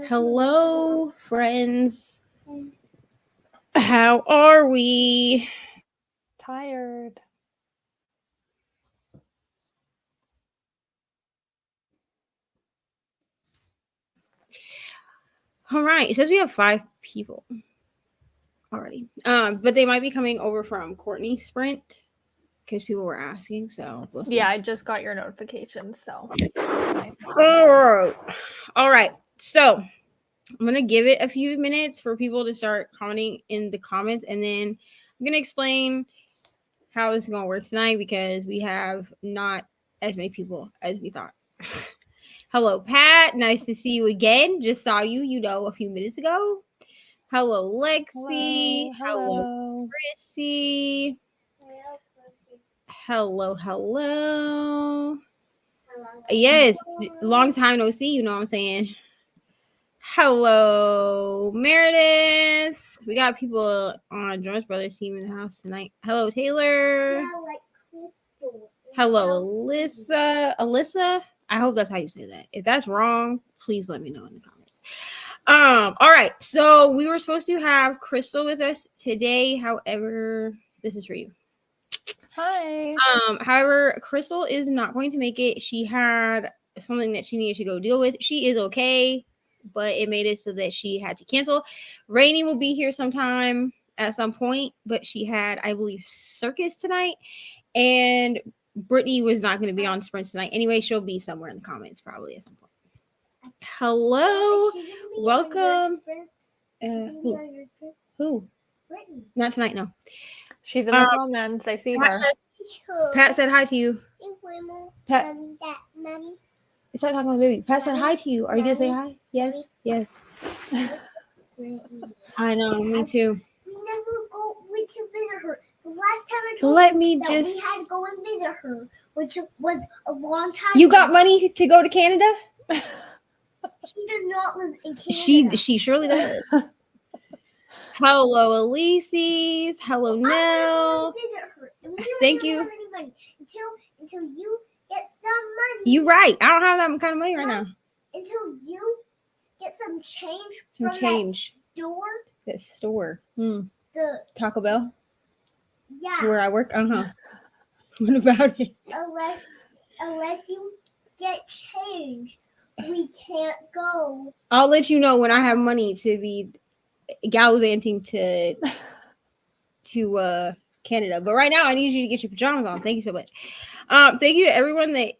Hello, friends. How are we? Tired. All right. It says we have 5 people already. But they might be coming over from Courtney's sprint because people were asking. So we'll see. Yeah, I just got your notification. So. All right. So I'm gonna give it a few minutes for people to start commenting in the comments, and then I'm gonna explain how it's gonna work tonight because we have not as many people as we thought. Hello, Pat. Nice to see you again. Just saw you, a few minutes ago. Hello, Lexi. Hello, Chrissy. Hello. Yes, long time no see. You know what I'm saying? Hello, Meredith. We got people on Jonas Brothers team in the house tonight. Hello, Taylor. Hello, Alyssa. I hope that's how you say that. If that's wrong, please let me know in the comments. All right. So we were supposed to have Crystal with us today. However, this is for you. Hi. However, Crystal is not going to make it. She had something that she needed to go deal with. She is okay, but it made it so that she had to cancel. Reni will be here sometime at some point, but she had, I believe, circus tonight, and Brittany was not going to be on sprints tonight. Anyway, she'll be somewhere in the comments probably at some point. Hello, welcome. Who? Brittany. Not tonight, no. She's in the comments. I see her. Pat said hi to you. Pat. It's like talking to my baby. Pat said hi to you. Are you gonna say hi? Yes. I know, me too. We never went to visit her. The last time I told we had to go and visit her, which was a long time You got money to go to Canada? She does not live in Canada. She surely does. Hello, Elises. Hello, Nell. Thank you. Until you get some money. You're right. I don't have that kind of money right now. Until you get some change from that store. That store. The Taco Bell? Yeah. Where I work? What about it? Unless you get change, we can't go. I'll let you know when I have money to be gallivanting to Canada. But right now I need you to get your pajamas on. Thank you so much. Thank you to everyone that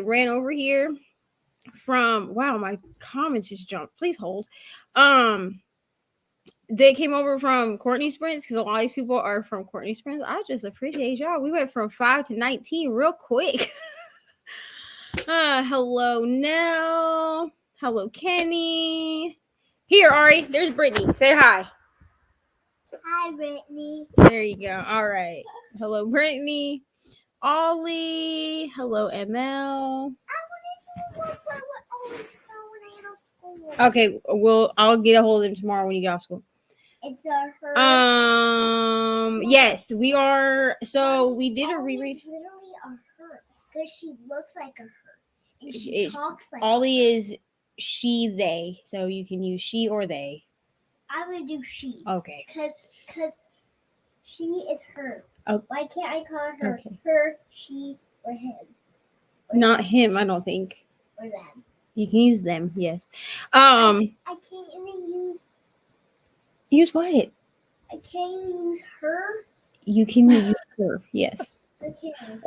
ran over here from my comments just jumped. Please hold. They came over from Courtney Sprints because a lot of these people are from Courtney Sprints. I just appreciate y'all. We went from 5 to 19 real quick. Hello, Nell. Hello, Kenny. Here, Ari. There's Brittany. Say hi. Hi, Brittany. There you go. All right. Hello, Brittany. Ollie. Hello, ML. Okay, I'll get a hold of them tomorrow when you get off school. It's a her. Yes, we are. So we did a reread. It's literally a her because she looks like a her. And she talks like Ollie is she, they. So you can use she or they. I'm gonna do she. Okay. Because she is her. Oh. Why can't I call her her, she, or him? Not him, I don't think. Or them. You can use them, yes. I can't even use what? I can't even use her. You can use her, yes.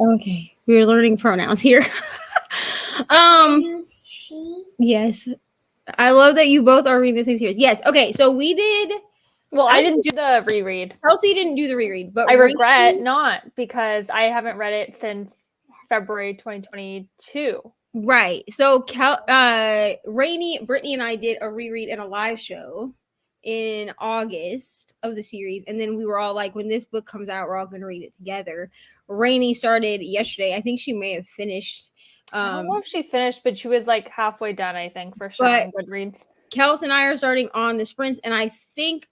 Okay. We're learning pronouns here. Use she. Yes. I love that you both are reading the same series. Yes. Okay. So we did. Well, I didn't do the reread. Kelsey didn't do the reread, but I regret not because I haven't read it since February 2022. Right. So Reni, Brittany, and I did a reread and a live show in August of the series, and then we were all like, when this book comes out, we're all going to read it together. Reni started yesterday. I think she may have finished. I don't know if she finished, but she was like halfway done, I think, for sure on Goodreads. Kels and I are starting on the sprints, and I think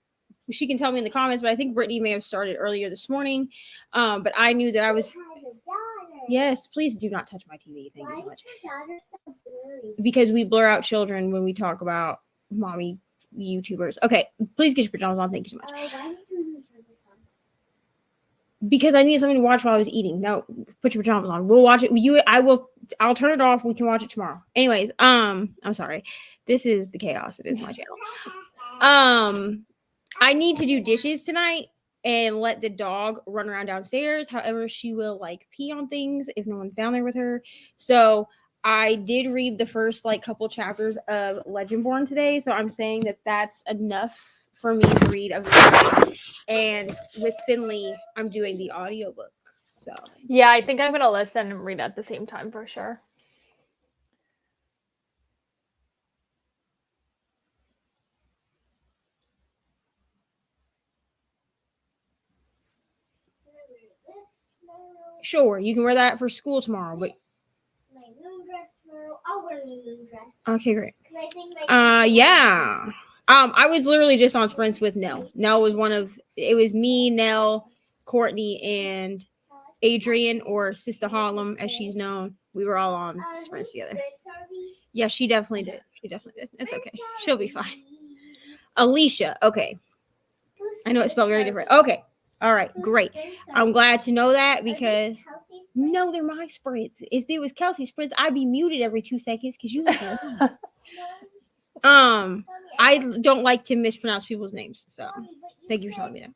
she can tell me in the comments, but I think Brittany may have started earlier this morning. But I knew that I was. Yes, please do not touch my TV. Thank you so much. Because we blur out children when we talk about mommy YouTubers. Okay, please get your pajamas on. Thank you so much. Why did you turn this on? Because I needed something to watch while I was eating. No, put your pajamas on. We'll watch it. I'll turn it off. We can watch it tomorrow. Anyways, I'm sorry. This is the chaos. It is my channel. I need to do dishes tonight and let the dog run around downstairs. However, she will like pee on things if no one's down there with her. So I did read the first like couple chapters of Legendborn today. So I'm saying that that's enough for me to read of the night. And with Finley, I'm doing the audiobook. So Yeah, I think I'm gonna listen and read at the same time for sure. sure, you can wear that for school tomorrow. But My moon dress tomorrow. I'll wear my moon dress. okay, great. 'Cause I think my Yeah. I was literally just on sprints with Nell. Nell was it was me, Nell, Courtney, and Adrian, or Sister Harlem, as she's known. We were all on sprints together. Yeah, she definitely did. It's okay. She'll be fine. Alicia. Okay. I know it's spelled very different. Okay. All right. Great. I'm glad to know that because no, they're my sprints. If it was Kelsey's sprints, I'd be muted every 2 seconds because you listen. I don't like to mispronounce people's names, so thank you for telling me that.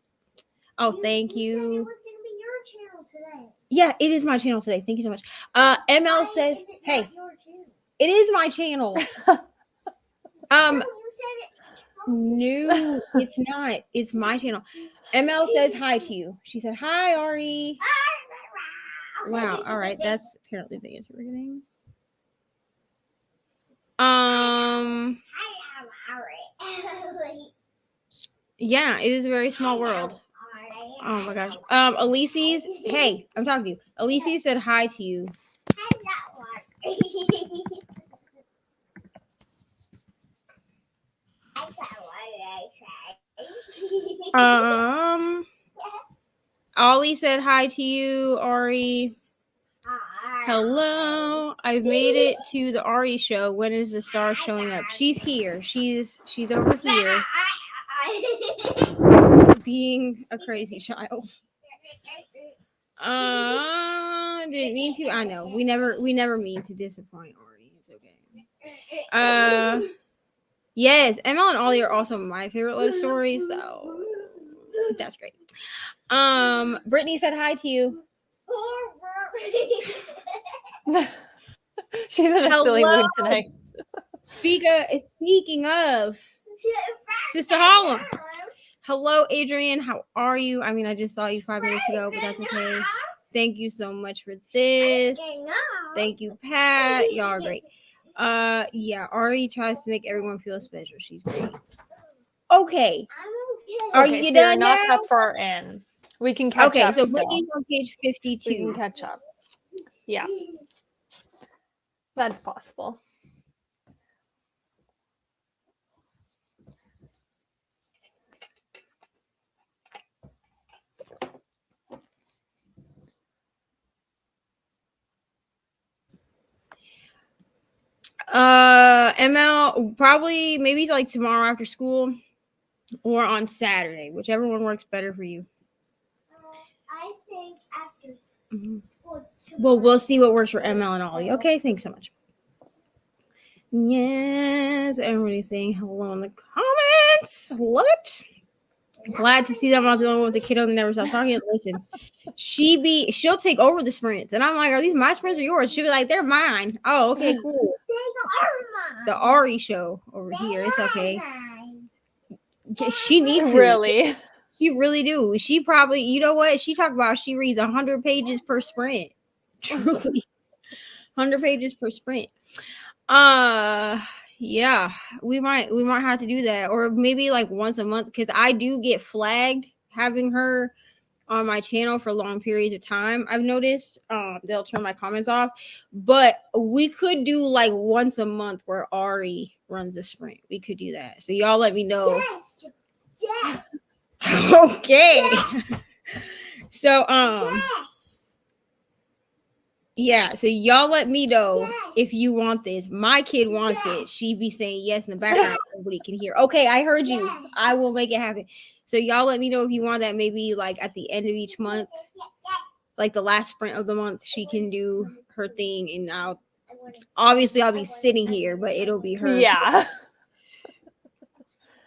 Oh, thank said it you. was gonna be your channel today. Yeah, it is my channel today. Thank you so much. ML says, Is it "Hey, not your channel? it is my channel." No, you said it. No, it's not. It's my channel. ML says hi to you. She said, "Hi, Ari." Wow. All right, that's apparently the answer we're getting. Yeah, it is a very small world. Oh my gosh. Elise's, hey, I'm talking to you. Elise said hi to you. Ollie said hi to you, Ari. Hello. I've made it to the Ari show. When is the star showing up? She's here. She's over here being a crazy child. Didn't mean to. I know. We never mean to disappoint Ari. It's okay. Yes, ML and Ollie are also my favorite love stories, so that's great. Brittany said hi to you. She's in a silly mood tonight. Speaking of Sister Harlem. Hello, Adrian. How are you? I mean, I just saw you 5 minutes ago, but that's okay. Thank you so much for this. Thank you, Pat. Y'all are great. Yeah, Ari tries to make everyone feel special. She's great. Okay. Are Okay, you so done you're not now? that far in. We can catch Okay, up so still. Brittany's on page 52. We can catch up. Yeah. That's possible. ML probably maybe like tomorrow after school or on Saturday, whichever one works better for you. I think after school. Well, we'll see what works for ML and Ollie. Okay, thanks so much. Yes, everybody's saying hello in the comments. Love it. Glad to see them. I'm not the only one with the kiddo that never stops talking. Listen, she'll take over the sprints, and I'm like, are these my sprints or yours? She'll be like, they're mine. Oh, okay, cool. The Ari show over here. It's okay. She needs to. Really? She really do. She probably, you know what? She talked about she reads 100 pages per sprint. Truly. 100 pages per sprint. Yeah, we might have to do that, or maybe like once a month, because I do get flagged having her on my channel for long periods of time. I've noticed they'll turn my comments off, but we could do like once a month where Ari runs the sprint. We could do that. So y'all let me know. Yes. Okay. Yes. So Yes. Yeah, so y'all let me know Yes. if you want this. My kid wants it. She be saying yes in the background. Nobody can hear. Okay, I heard you. Yes. I will make it happen. So y'all let me know if you want that. Maybe like at the end of each month, like the last sprint of the month, she can do her thing, and I'll be sitting here, but it'll be her. Yeah.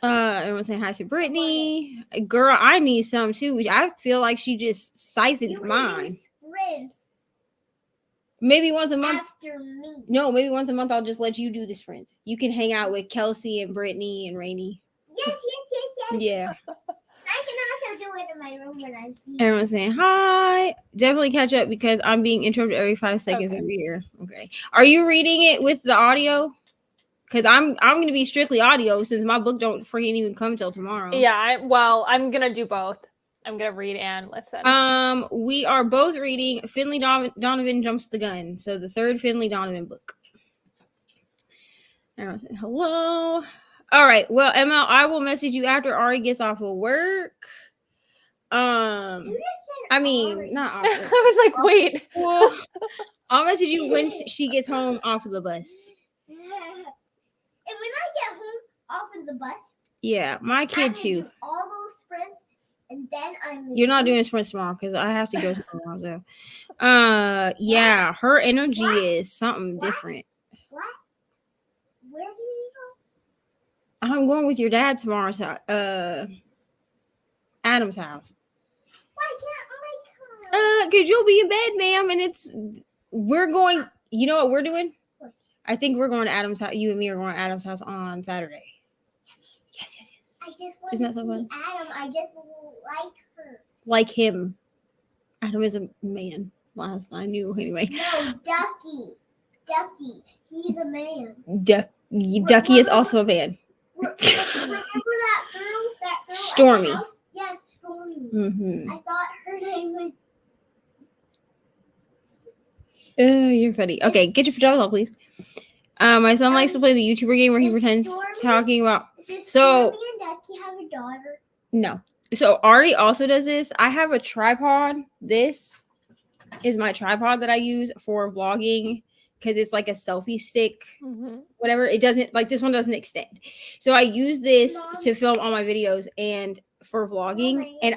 Everyone's saying hi to Brittany. Girl, I need some too. I feel like she just siphons mine. Sprints Maybe once a month. after me. No, maybe once a month I'll just let you do the sprints. You can hang out with Kelsey and Brittany and Reni. Yes. Yeah. I can also do it in my room when I'm sleeping. Everyone's saying hi. Definitely catch up because I'm being interrupted every 5 seconds Okay. over here. Okay. Are you reading it with the audio? Because I'm gonna be strictly audio since my book don't freaking even come till tomorrow. Yeah. I'm gonna do both. I'm gonna read and listen. We are both reading Finley Donovan Jumps the Gun. So the third Finley Donovan book. Everyone said hello. All right. Well, Emma, I will message you after Ari gets off of work. You just said I mean, Ari. not I off work. was like, wait. Well, I'll message you when she gets home off of the bus. And when I get home off of the bus, Yeah, my I'm kid gonna too. do all those sprints, and then I'm. You're not doing sprints tomorrow because I have to go tomorrow. So, yeah, her energy is something different. What? Where do you go? I'm going with your dad tomorrow to Adam's house. Why can't I come? Because you'll be in bed, ma'am, and we're going. You know what we're doing? What? I think we're going to Adam's house. You and me are going to Adam's house on Saturday. Yes. I just want Isn't to that so see fun? Adam. I just like her. Like him. Adam is a man. Last I knew anyway. No, Ducky. He's a man. Ducky is also a man. Remember that girl? Stormy. At the house? Yes, Stormy. Mm-hmm. I thought her name was. Oh, you're funny. Okay, get your pajamas on, please. My son likes to play the YouTuber game where he pretends talking about. Does So- Stormy and Ducky have a daughter? No. So Ari also does this. I have a tripod. This is my tripod that I use for vlogging because it's like a selfie stick. Mhm. Whatever. It doesn't like this one doesn't extend. So I use this to film all my videos and for vlogging. And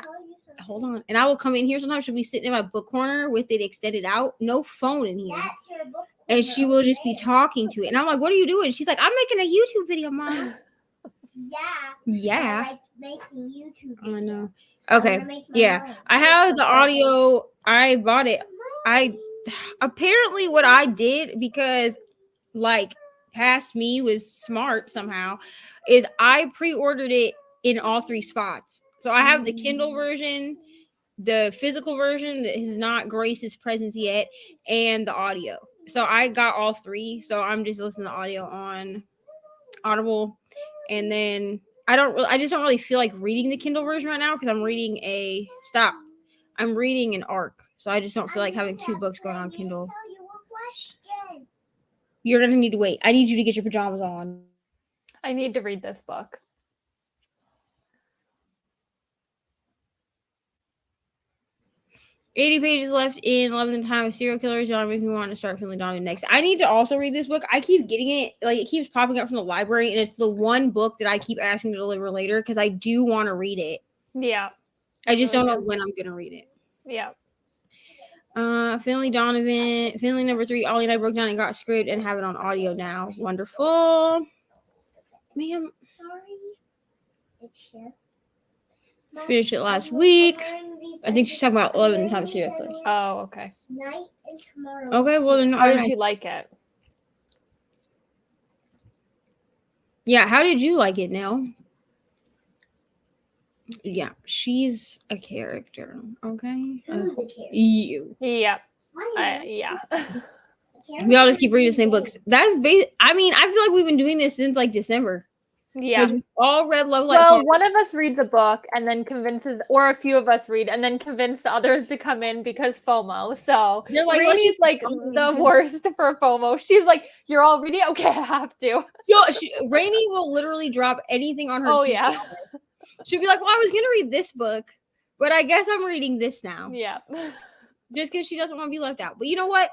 hold on. And I will come in here sometimes. She'll be sitting in my book corner with it extended out. No phone in here. That's your book. And she will just be talking to it. And I'm like, what are you doing? She's like, I'm making a YouTube video, Mom. Yeah. I like making YouTube. I know. videos. Okay. I wanna make my Yeah. own. I have the audio. I bought it. Apparently what I did, because like past me was smart somehow, is I pre-ordered it in all 3 spots. So I have the Kindle version, the physical version that has not graced its presence yet, and the audio. So I got all 3. So I'm just listening to audio on Audible, and then I just don't really feel like reading the Kindle version right now because I'm reading I'm reading an ARC, so I just don't feel like having 2 books going on Kindle. Tell you a question. You're gonna need to wait. I need you to get your pajamas on. I need to read this book. $80 pages left in Love in the Time of Serial Killers. Y'all make me want to start feeling dominant next. I need to also read this book. I keep getting it, like it keeps popping up from the library, and it's the one book that I keep asking to deliver later because I do want to read it. Yeah. I just don't know when I'm gonna read it. Yeah. Finley Donovan, Finley number 3. Ollie and I broke down and got screwed and have it on audio now. Wonderful, ma'am. Sorry. It's just. Finished it last week. I think she's talking about 11 times serial killers. Oh, okay. Night and tomorrow. Okay, well then. How did you like it? Yeah, how did you like it, Nell? Yeah, she's a character. Okay. Who's a character? You. Yeah. Why Yeah. We all just keep reading the same books. That's I mean, I feel like we've been doing this since like December. Yeah. Because we all read Love Like Well, Fire. one of us reads a book and then convinces, or a few of us read and then convince the others to come in because FOMO. So They're like, let's Reni's just like come in. the worst for FOMO. She's like, "You're all reading? Okay, I have to." Reni will literally drop anything on her. Oh TV yeah. hour. She'll be like, well, I was gonna read this book, but I guess I'm reading this now. Yeah. Just because she doesn't want to be left out. But you know what?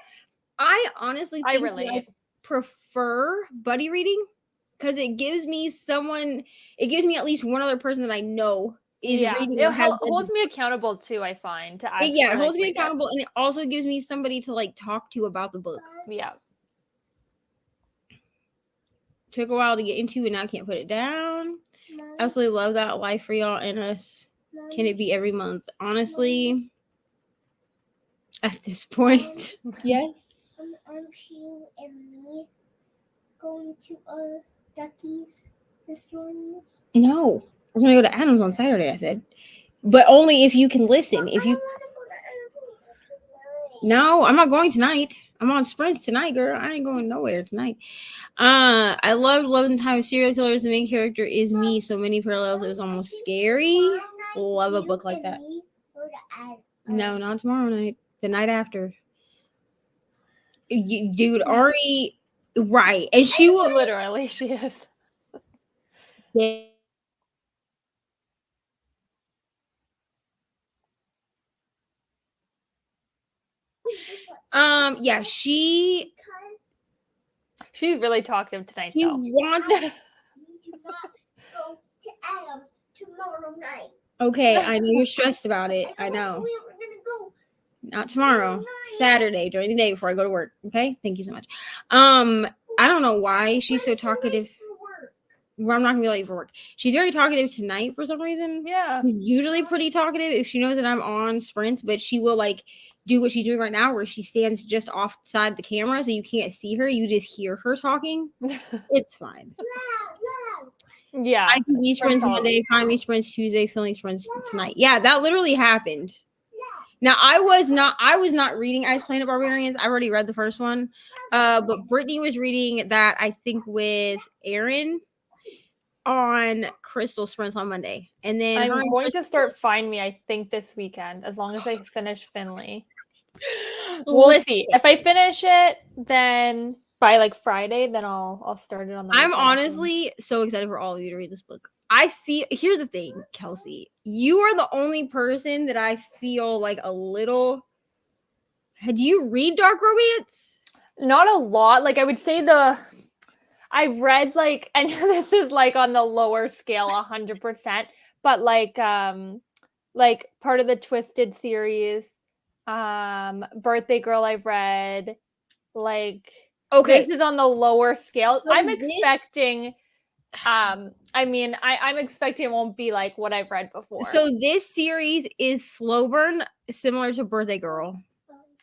I honestly I think that relate. I prefer buddy reading because it gives me at least one other person that I know is reading or it has read holds the me accountable too. I find to it, actually yeah, it holds me read it. accountable, and it also gives me somebody to like talk to about the book. Yeah. Took a while to get into, and now I can't put it down. Absolutely love that life for y'all and us. Can it be every month? Honestly, at this point, yes. Aren't you and me going to Ducky's Historians? No, we're gonna go to Adams on Saturday. I said, but only if you can listen. If you no, I'm not going tonight. I'm on sprints tonight, girl. I ain't going nowhere tonight. I loved Love and Time of Serial Killers. The main character is me. So many parallels. It was almost scary. Love a book like that. No, not tomorrow night. The night after. Dude, Ari, right? And she will Literally, she is. Yeah, she's really talkative tonight. She though. wants. We do not go to Adams tomorrow night. Okay, I know you're stressed about it. I know. We were gonna go. Not tomorrow. Saturday during the day before I go to work. Okay, thank you so much. I don't know why she's so talkative. Well, I'm not gonna be late for work. She's very talkative tonight for some reason. Yeah. She's usually pretty talkative if she knows that I'm on sprints, but she will like do what she's doing right now, where she stands just offside the camera, so you can't see her. You just hear her talking. It's fine. Yeah. ITV sprints Monday, Timey sprints Tuesday, filming sprints tonight. Yeah, that literally happened. Now I was not reading Ice Planet Barbarians. I already read the first one. But Brittany was reading that, I think, with Aaron on Crystal sprints on Monday. And then I'm going to start Find Me, I think, this weekend, as long as I finish Finley. We'll see. If I finish it, then by like Friday, then I'll start it on the I'm weekend. honestly so excited for all of you to read this book. Here's the thing, Kelsey. You are the only person that I feel like a little. Do you read dark romance? Not a lot. Like I would say I've read like, and this is like on the lower scale, 100%, but like part of the Twisted series, Birthday Girl I've read, like, okay, this is on the lower scale. So I'm expecting, I'm expecting it won't be like what I've read before. So this series is slow burn, similar to Birthday Girl.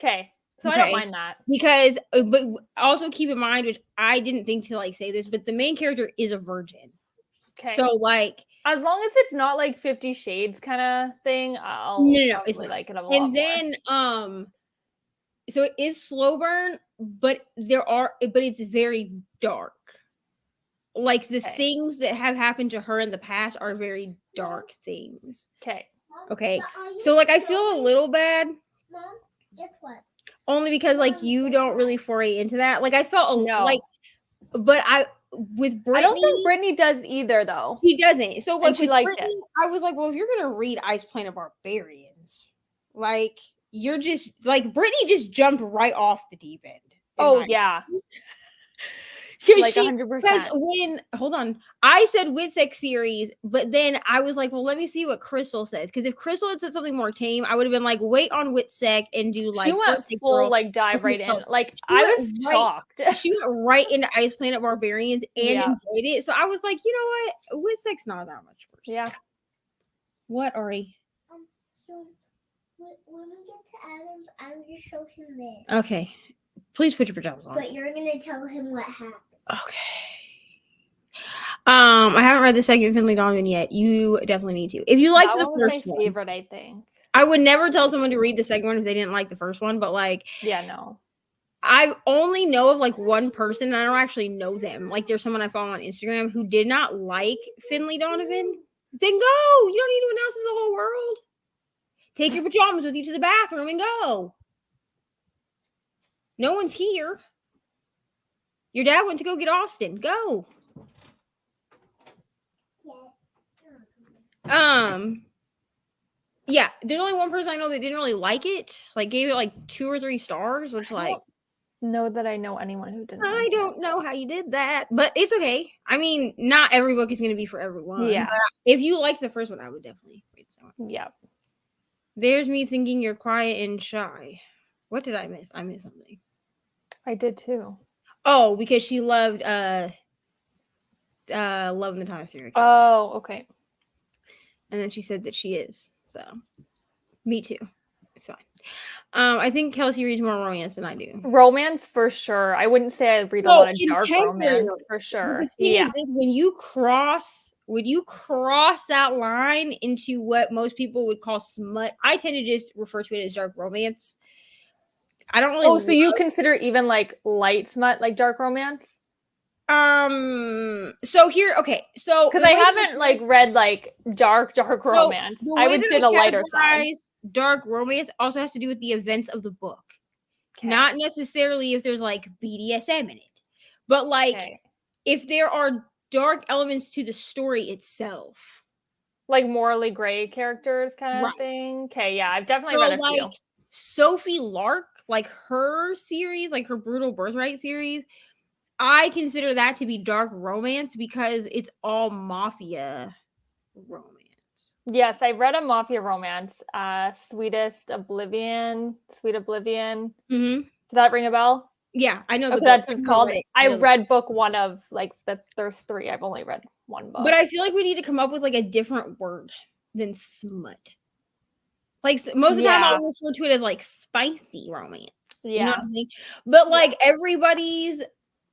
Okay. So I don't mind that. Because, but also keep in mind, which I didn't think to like say this, but the main character is a virgin. Okay. So like, as long as it's not like 50 Shades kind of thing, I'll it's not. like it a lot And then, so it is slow burn, but it's very dark. Like the things that have happened to her in the past are very dark things. Okay. So like, I feel a little bad. Mom, guess what? Only because like you don't really foray into that. Like I felt like, but with Brittany, I don't think Brittany does either though. She doesn't. So like with Brittany, I was like, well, if you're gonna read Ice Planet Barbarians, like you're just like Brittany just jumped right off the deep end. Oh yeah. Like 100%. Hold on, I said Witsec series, but then I was like, well, let me see what Crystal says. Because if Crystal had said something more tame, I would have been like, wait on Witsec and do like. She went full like dive right in. Like I was shocked. She went right into Ice Planet Barbarians and enjoyed it. So I was like, you know what, Witsec's not that much worse. Yeah. What, Ari? So when we get to Adams, I'm gonna show him this. Okay. Please put your pajamas on. But you're gonna tell him what happened. Okay. I haven't read the second Finley Donovan yet. You definitely need to. If you liked the first one, favorite, I think. I would never tell someone to read the second one if they didn't like the first one. But like, no. I only know of like one person, and I don't actually know them. Like, there's someone I follow on Instagram who did not like Finley Donovan. Then go. You don't need to announce to the whole world. Take your pajamas with you to the bathroom and go. No one's here. Your dad went to go get Austin. Go. Yeah, there's only one person I know that didn't really like it. Like, gave it like 2 or 3 stars, which like know that I know anyone who didn't. I don't know how you did that, but it's okay. I mean, not every book is going to be for everyone. Yeah. But if you liked the first one, I would definitely read the second one. Yeah. There's me thinking you're quiet and shy. What did I miss? I missed something. I did too. Oh, because she loved Love in the Time of Serial Killer. Oh, okay. And then she said that she is. So, me too. It's fine. I think Kelsey reads more romance than I do. Romance for sure. I wouldn't say I read a lot of dark romance for sure. The thing is this, when you cross that line into what most people would call smut, I tend to just refer to it as dark romance. I don't really. Oh, so you consider even like light smut like dark romance? So here, okay, so because I haven't like read like dark romance. I would say the lighter side. Dark romance also has to do with the events of the book, not necessarily if there's like BDSM in it, but like if there are dark elements to the story itself, like morally gray characters kind of thing. Okay, yeah, I've definitely read a few. Sophie Lark, like her series, like her Brutal Birthright series, I consider that to be dark romance because it's all mafia romance. Yes, I read a mafia romance, Sweet Oblivion. Mm-hmm. Does that ring a bell? Yeah, I know. That's what it's called. I read book one of like there's three. I've only read one book. But I feel like we need to come up with like a different word than smut. Like most of the time I'll refer to it as like spicy romance. Yeah. You know what I'm saying? But like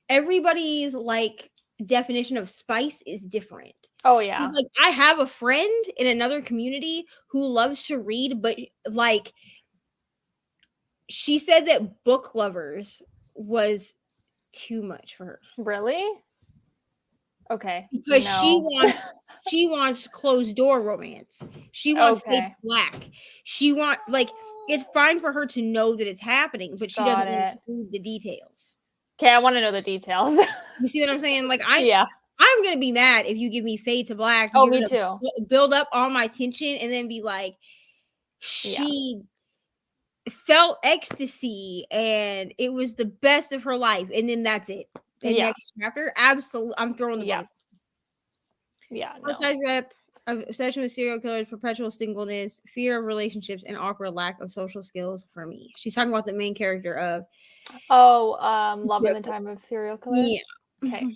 everybody's like definition of spice is different. Oh yeah. Because like I have a friend in another community who loves to read, but like she said that Book Lovers was too much for her. Really? Okay. Because she wants closed door romance. She wants fake black. She it's fine for her to know that it's happening, but she doesn't want to read the details. Okay, I want to know the details. You see what I'm saying? Like I'm gonna be mad if you give me fade to black. Oh, me too. Build up all my tension and then be like, she felt ecstasy and it was the best of her life, and then that's it. The next chapter, absolutely, I'm throwing the book. Yeah. Besides rep, obsession with serial killers, perpetual singleness, fear of relationships, and awkward lack of social skills for me. She's talking about the main character of Love in the Time of Serial Killers. Yeah. Okay.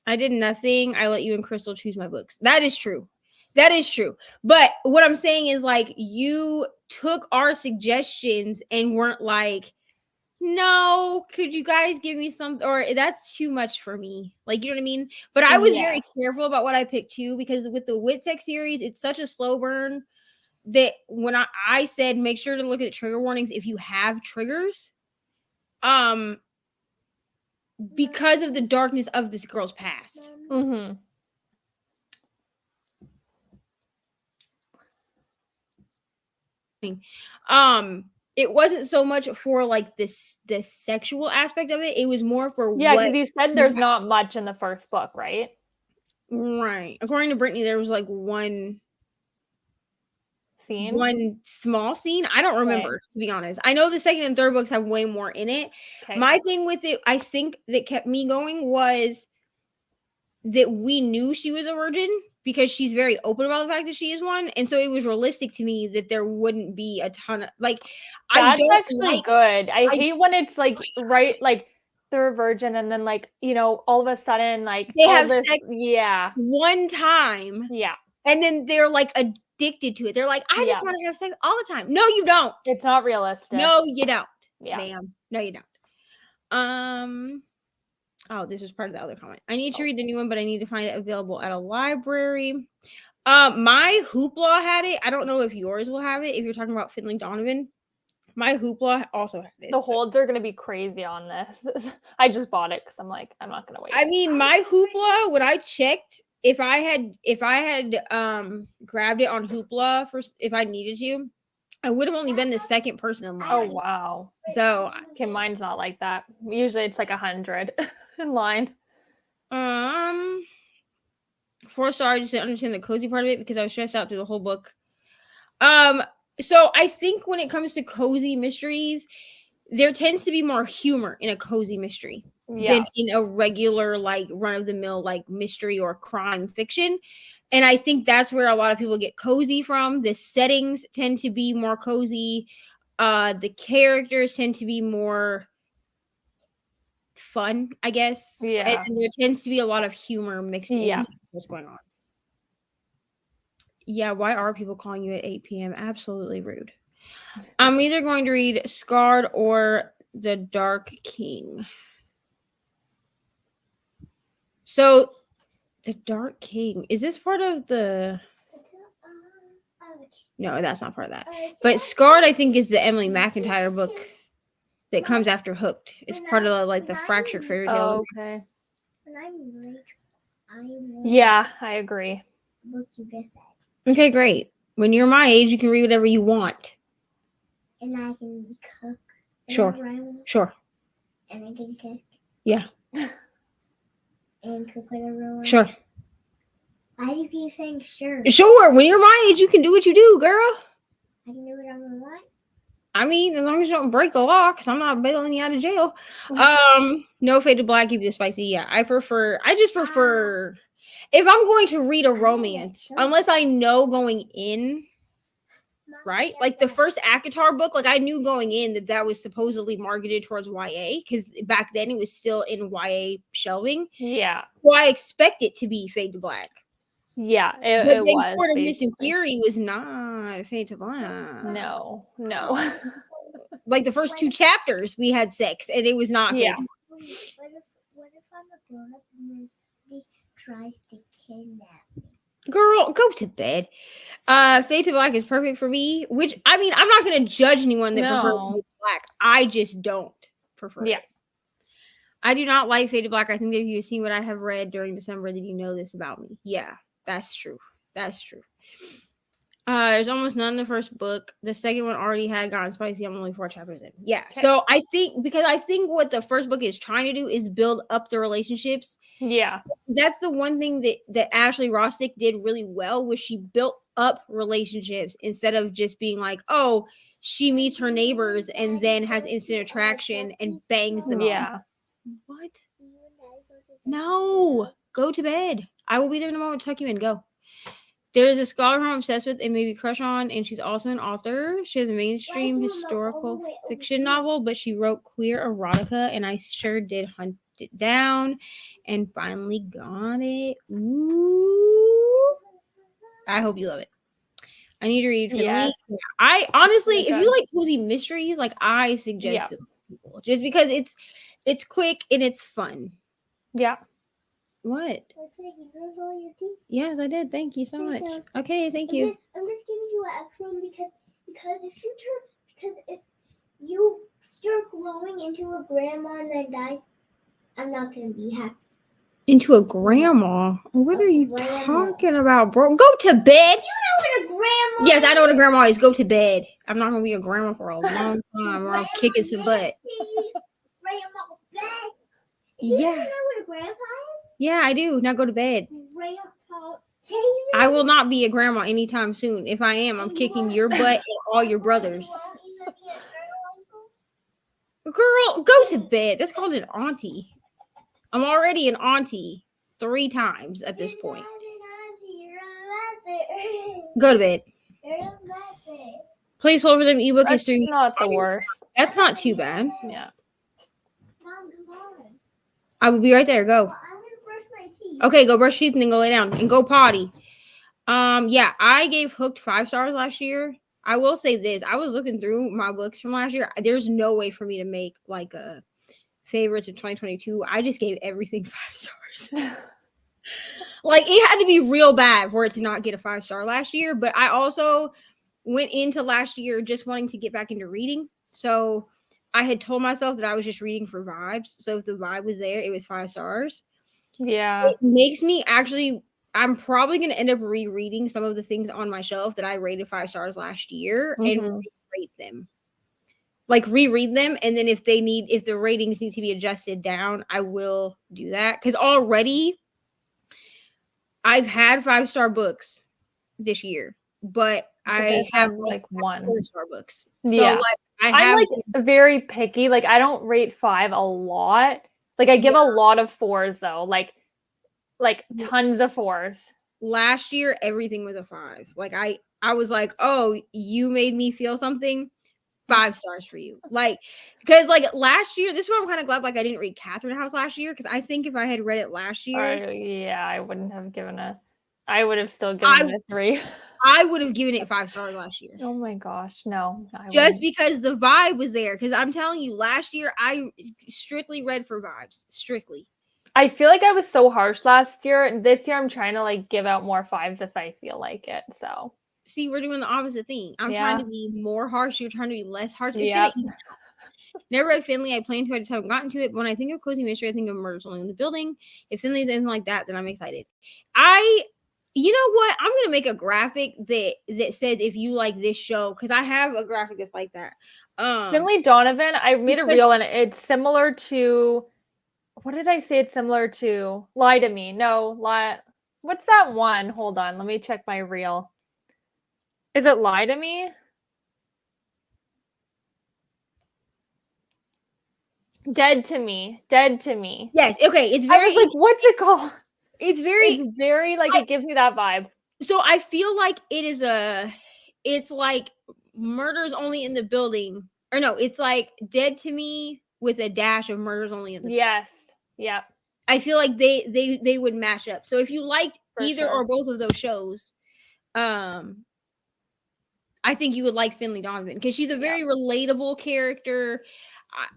I did nothing. I let you and Crystal choose my books. That is true. That is true. But what I'm saying is like you took our suggestions and weren't like, no, could you guys give me some, or that's too much for me. Like, you know what I mean? But I was very careful about what I picked too, because with the Wittek series, it's such a slow burn that when I said, make sure to look at trigger warnings if you have triggers, because of the darkness of this girl's past. Mm-hmm. It wasn't so much for like the sexual aspect of it. It was more for because you said there's not much in the first book, right? Right. According to Brittany, there was like one small scene. I don't remember, to be honest. I know the second and third books have way more in it. Okay. My thing with it, I think that kept me going was that we knew she was a virgin because she's very open about the fact that she is one. And so it was realistic to me that there wouldn't be a ton of like, that's actually good. I hate when it's like, like they're a virgin and then like, all of a sudden like they have sex one time. Yeah. And then they're like addicted to it. They're like, I just want to have sex all the time. No, you don't. It's not realistic. No, you don't. Yeah. Ma'am. No, you don't. Oh, this was part of the other comment. I need to read the new one, but I need to find it available at a library. My Hoopla had it. I don't know if yours will have it. If you're talking about Finley Donovan, my Hoopla also had it. The holds are going to be crazy on this. I just bought it because I'm like, I'm not going to wait. I mean, my Hoopla, when I checked, if I had grabbed it on Hoopla if I needed to, I would have only been the second person in line. Oh wow! So okay, mine's not like that. Usually it's like 100 in line. 4-star. I just didn't understand the cozy part of it because I was stressed out through the whole book. So I think when it comes to cozy mysteries, there tends to be more humor in a cozy mystery than in a regular like run-of-the-mill like mystery or crime fiction. And I think that's where a lot of people get cozy from. The settings tend to be more cozy. The characters tend to be more fun, I guess. Yeah. And there tends to be a lot of humor mixed into what's going on. Yeah, why are people calling you at 8 p.m.? Absolutely rude. I'm either going to read Scarred or The Dark King. So, The Dark King, is this part of the... No, that's not part of that. But Scarred, I think, is the Emily McIntyre book that comes after Hooked. It's part of the fractured fairy tale. Oh, okay. When I'm rich, I will. Yeah, I agree. What you just said. Okay, great. When you're my age, you can read whatever you want. And I can cook. Sure. Sure. And I can cook. Yeah. And cook whatever I want. Sure. Why do you keep saying sure? Sure. When you're my age, you can do what you do, girl. I can do whatever I want. I mean, as long as you don't break the law, because I'm not bailing you out of jail. No Faded Black, give you the spicy. Yeah, I just prefer, if I'm going to read a romance, unless I know going in, right? Like the first ACOTAR book, like I knew going in that was supposedly marketed towards YA, because back then it was still in YA shelving. Yeah. So I expect it to be Fade to Black. Yeah, it was. But Court of Mist and Fury was not Fade to Black. No. Like the first 2 chapters, we had sex, and it was not Fade to What if I'm a grown up and somebody tries to kidnap me? Girl, go to bed. Fade to Black is perfect for me, which, I mean, I'm not going to judge anyone that prefers Fade to Black. I just don't prefer it. I do not like Fade to Black. I think that if you've seen what I have read during December, that you know this about me. Yeah, that's true. That's true. There's almost none in the first book. The second one already had gotten spicy. I'm only 4 chapters in. Yeah. Okay. So I think what the first book is trying to do is build up the relationships. Yeah. That's the one thing that Ashley Rostick did really well, was she built up relationships instead of just being like, oh, she meets her neighbors and then has instant attraction and bangs them. Yeah. What? No. Go to bed. I will be there in a moment to tuck you in. Go. There's a scholar who I'm obsessed with and maybe crush on, and she's also an author. She has a mainstream historical fiction novel, but she wrote queer erotica, and I sure did hunt it down and finally got it. Ooh. I hope you love it. I need to read Finley. Yes. I honestly, if you like cozy mysteries, like I suggest it to people, just because it's quick and it's fun. Yeah. What? Yes, I did. Thank you so much. Okay, thank you. I'm just giving you an extra one because if you start growing into a grandma and then die, I'm not gonna be happy. Into a grandma? What are you talking about, bro? Go to bed. You know what a grandma? Yes, I know what a grandma is. Go to bed. I'm not gonna be a grandma for a long time, or I'm kicking some butt. Yeah. You know what a grandpa is? Yeah, I do. Now go to bed. Grandpa. I will not be a grandma anytime soon. If I am, I'm kicking your butt and all your brothers. Girl, go to bed. That's called an auntie. I'm already an auntie 3 times at this point. Go to bed. Please hold for them ebook history. Not the worst. That's not too bad. Yeah. I will be right there. Go. Okay, go brush teeth and then go lay down and go potty. Yeah, I gave Hooked 5 stars last year. I will say this. I was looking through my books from last year. There's no way for me to make like a favorites of 2022. I just gave everything 5 stars. Like it had to be real bad for it to not get a 5-star last year. But I also went into last year just wanting to get back into reading. So I had told myself that I was just reading for vibes. So if the vibe was there, it was 5 stars. Yeah. It makes me actually, I'm probably going to end up rereading some of the things on my shelf that I rated 5 stars last year and rate them. Like reread them. And then if the ratings need to be adjusted down, I will do that. Because already I've had 5-star books this year, but I have like 1 4-star books. So yeah. like I'm like very picky. Like I don't rate 5 a lot. Like I give a lot of 4s though. Like tons of 4s. Last year, everything was a 5. Like I was like, oh, you made me feel something. 5 stars for you. Like, because like last year, this is why I'm kind of glad like I didn't read Catherine House last year. Because I think if I had read it last year, yeah, I wouldn't have given I would have still given it a 3. I would have given it 5 stars last year. Oh my gosh, no. Just because the vibe was there. Because I'm telling you, last year I strictly read for vibes. Strictly. I feel like I was so harsh last year. This year I'm trying to like give out more 5s if I feel like it. So see, we're doing the opposite thing. I'm trying to be more harsh. You're trying to be less harsh. Yeah. Never read Finley. I plan to. I just haven't gotten to it. But when I think of Cozy Mystery, I think of Murders Only in the Building. If Finley's anything like that, then I'm excited. You know what? I'm gonna make a graphic that says if you like this show, because I have a graphic that's like that. Finley Donovan, I made a reel and it's similar to. What did I say? It's similar to Lie to Me. No, lie. What's that one? Hold on, let me check my reel. Is it Lie to Me? Dead to Me. Dead to Me. Yes. Okay. It's very like, what's it called? It's very like it gives me that vibe. So I feel like it's like Murders Only in the Building. Or no, it's like Dead to Me with a dash of Murders Only in the Building. Yes. Yeah. I feel like they would mash up. So if you liked either or both of those shows, I think you would like Finley Donovan because she's a very relatable character.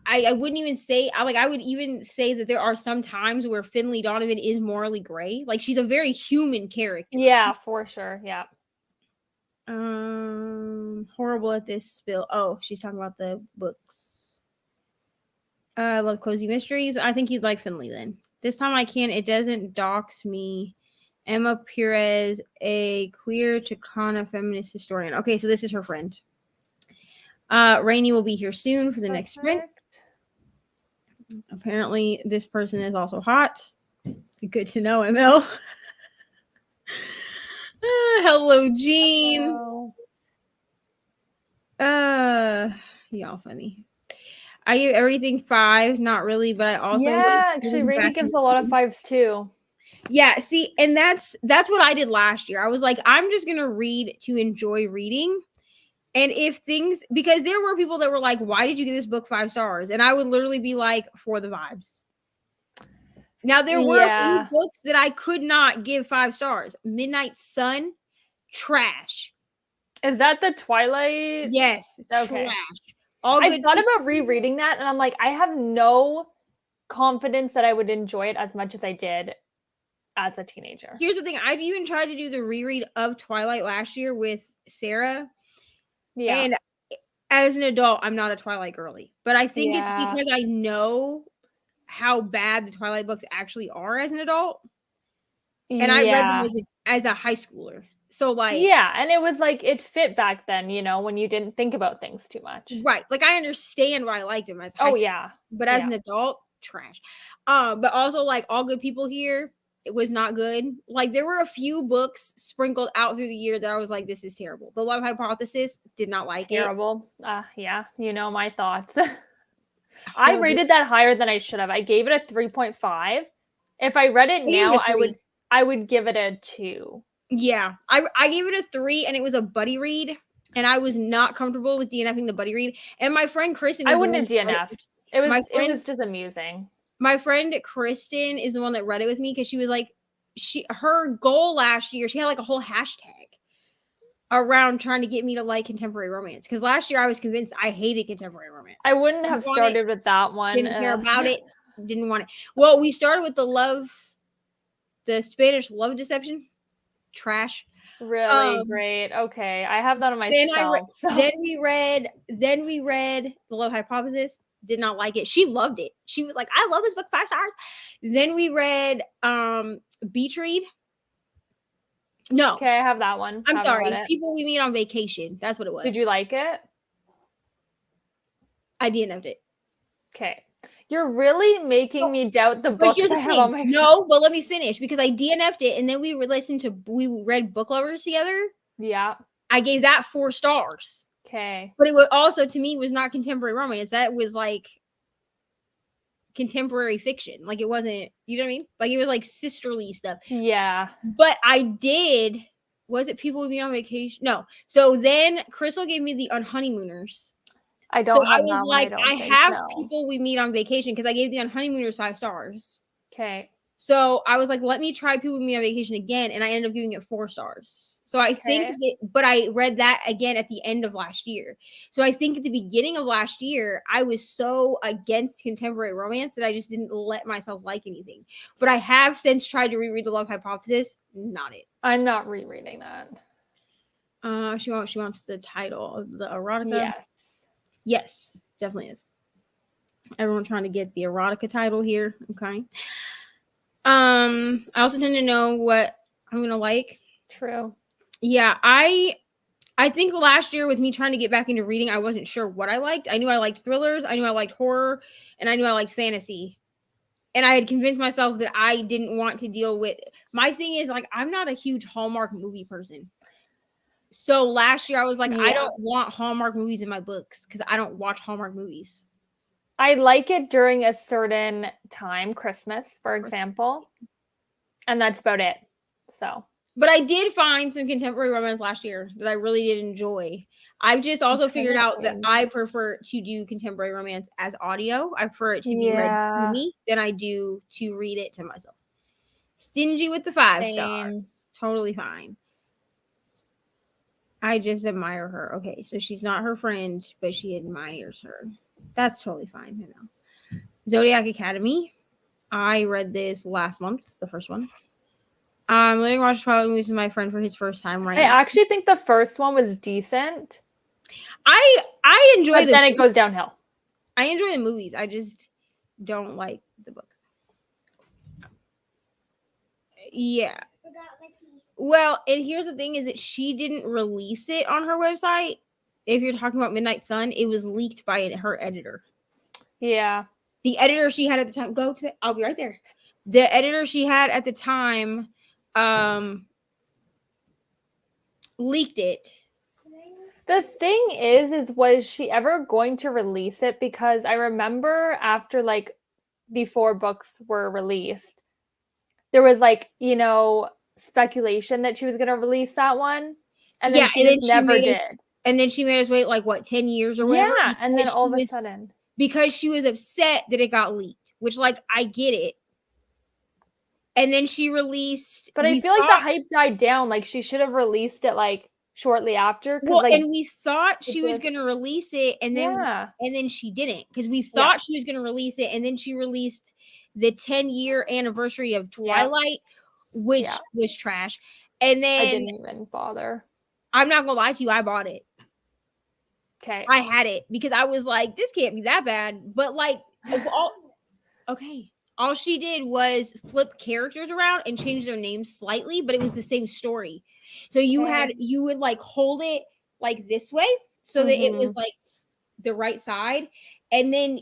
I wouldn't even say I would even say that there are some times where Finley Donovan is morally gray. Like she's a very human character. Yeah, for sure. Yeah. Horrible at this spill. Oh, she's talking about the books. I love Cozy Mysteries. I think you'd like Finley then. This time I can. It doesn't dox me. Emma Perez, a queer Chicana feminist historian. Okay, so this is her friend. Reni will be here soon for the next sprint. Apparently, this person is also hot. Good to know, ML. Hello, Jean. Hello. Y'all funny. I give everything 5, not really, but I also actually Reni gives a lot of 5s too. Yeah, see, and that's what I did last year. I was like, I'm just gonna read to enjoy reading. And if things, because there were people that were like, why did you give this book 5 stars? And I would literally be like, for the vibes. Now, there were a few books that I could not give 5 stars. Midnight Sun, trash. Is that the Twilight? Yes, okay. Trash. I thought about rereading that, and I'm like, I have no confidence that I would enjoy it as much as I did as a teenager. Here's the thing. I've even tried to do the reread of Twilight last year with Sarah. Yeah. And as an adult, I'm not a Twilight girly. But I think it's because I know how bad the Twilight books actually are as an adult. And I read them as a high schooler. So like and it was like it fit back then, you know, when you didn't think about things too much. Right. Like I understand why I liked them as high school, but as an adult, trash. But also like All Good People Here, it was not good. Like there were a few books sprinkled out through the year that I was like, this is terrible. The Love Hypothesis, did not like terrible. Yeah, you know my thoughts. I rated that higher than I should have. I gave it a 3.5. If I read it now, I would give it a 2. Yeah, I gave it a 3, and it was a buddy read, and I was not comfortable with DNFing the buddy read. And my friend Kristen, I wouldn't have DNF'd. It was just amusing. My friend Kristen is the one that read it with me because she was like, her goal last year, she had like a whole hashtag around trying to get me to like contemporary romance. Because last year I was convinced I hated contemporary romance. I wouldn't have started with that one. Didn't care about it. Didn't want it. Well, we started with the Spanish love deception. Trash. Really great. Okay, I have that on my shelf. Then we read The Love Hypothesis. Did not like it. She loved it. She was like, I love this book, 5 stars. Then we read Beach Read. No. Okay, I have that one. I'm sorry. People We Meet on Vacation. That's what it was. Did you like it? I DNF'd it. Okay. You're really making me doubt the books I have on my phone. No, but let me finish because I DNF'd it and then we read Book Lovers together. Yeah. I gave that 4 stars. Okay. But it was also, to me, was not contemporary romance. That was like contemporary fiction. Like it wasn't, you know what I mean? Like it was like sisterly stuff. Yeah. But I did, was it People With Me on Vacation? No. So then Crystal gave me the Honeymooners. I So don't I have was that one, like, I think, have no. People We Meet on Vacation because I gave the Honeymooners 5 stars. Okay. So I was like, let me try People With Me on Vacation again, and I ended up giving it 4 stars. So I think but I read that again at the end of last year. So I think at the beginning of last year, I was so against contemporary romance that I just didn't let myself like anything. But I have since tried to reread The Love Hypothesis. Not it. I'm not rereading that. She wants the title of the erotica. Yes. Yes, definitely is. Everyone trying to get the erotica title here. Okay. I also tend to know what I'm gonna like. True. Yeah, I think last year with me trying to get back into reading, I wasn't sure what I liked. I knew I liked thrillers, I knew I liked horror, and I knew I liked fantasy. And I had convinced myself that I didn't want to deal with. My thing is, like, I'm not a huge Hallmark movie person. So last year I was like, I don't want Hallmark movies in my books because I don't watch Hallmark movies. I like it during a certain time, Christmas, for example. And that's about it. So, but I did find some contemporary romance last year that I really did enjoy. I've just also figured out that I prefer to do contemporary romance as audio. I prefer it to be read to me than I do to read it to myself. Stingy with the 5 stars. Totally fine. I just admire her. Okay, so she's not her friend, but she admires her. That's totally fine. You know. Zodiac Academy. I read this last month, the first one. I'm letting Roger Twilight movies with my friend for his first time now. I actually think the first one was decent. I enjoy but then it goes downhill. I enjoy the movies. I just don't like the books. Yeah. Well, and here's the thing is that she didn't release it on her website. If you're talking about Midnight Sun, it was leaked by her editor. Yeah. The editor she had at the time, go to it. I'll be right there. The editor she had at the time leaked it. The thing is was she ever going to release it? Because I remember after, like, before books were released, there was, like, you know, speculation that she was going to release that one. And then she just never did. And then she made us wait, like, what, 10 years or whatever? Yeah, and then all of a sudden. Because she was upset that it got leaked, which, like, I get it. And then she released... But I feel like the hype died down. Like, she should have released it, like, shortly after. Well, like, and we thought she was going to release it, and then she didn't. Because we thought she was going to release it, and then she released the 10-year anniversary of Twilight, which was trash. And then... I didn't even bother. I'm not going to lie to you. I bought it. Okay. I had it because I was like, this can't be that bad. But, like, all she did was flip characters around and change their names slightly, but it was the same story. So you would, like, hold it like this way so that it was like the right side. And then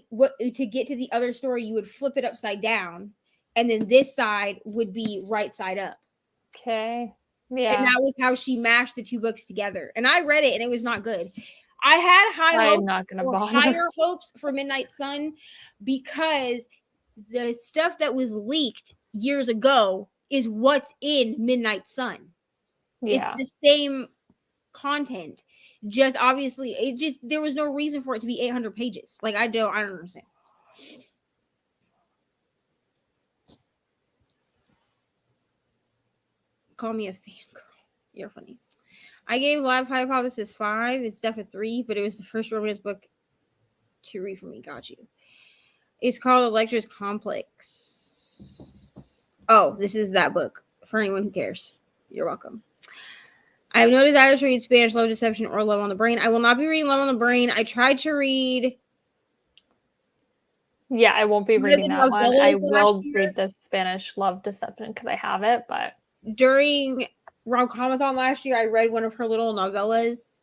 to get to the other story, you would flip it upside down. And then this side would be right side up. Okay. Yeah. And that was how she mashed the 2 books together. And I read it and it was not good. I had higher hopes for Midnight Sun because the stuff that was leaked years ago is what's in Midnight Sun. Yeah. It's the same content. Just obviously, there was no reason for it to be 800 pages. Like, I don't understand. Call me a fangirl. You're funny. I gave Love Hypothesis 5. It's definitely 3, but it was the first romance book to read for me. Got you. It's called Electra's Complex. Oh, this is that book for anyone who cares. You're welcome. I have no desire to read Spanish Love Deception or Love on the Brain. I will not be reading Love on the Brain. I tried to read... Yeah, I won't be reading that one. I will read the Spanish Love Deception because I have it, but... During Rom-Comathon last year, I read one of her little novellas.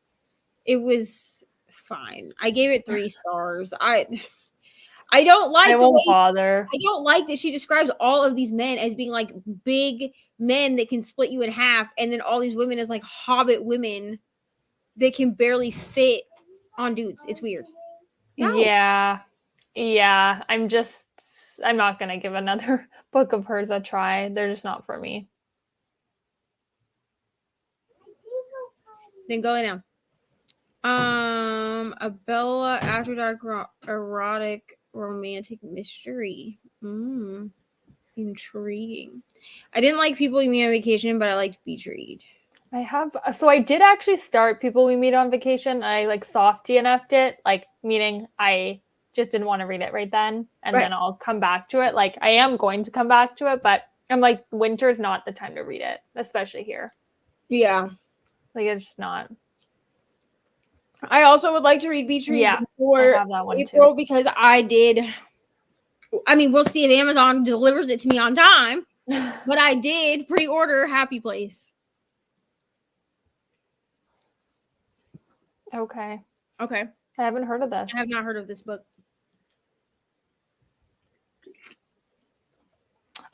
It was fine. I gave it 3 stars. I don't like I don't like that she describes all of these men as being like big men that can split you in half, and then all these women as like hobbit women that can barely fit on dudes. It's weird. No. Yeah. I'm not gonna give another book of hers a try. They're just not for me. Then go now. A Bella After Dark erotic romantic mystery. Intriguing. I didn't like People We Meet on Vacation, but I liked Beach Read. I did actually start People We Meet on Vacation. I like soft DNF'd it, like meaning I just didn't want to read it right then, and then I'll come back to it. Like I am going to come back to it, but I'm like, winter is not the time to read it, especially here. Yeah. Like it's just not. I also would like to read Beach Read before April because we'll see if Amazon delivers it to me on time, but I did pre-order Happy Place. Okay. I haven't heard of this. I have not heard of this book.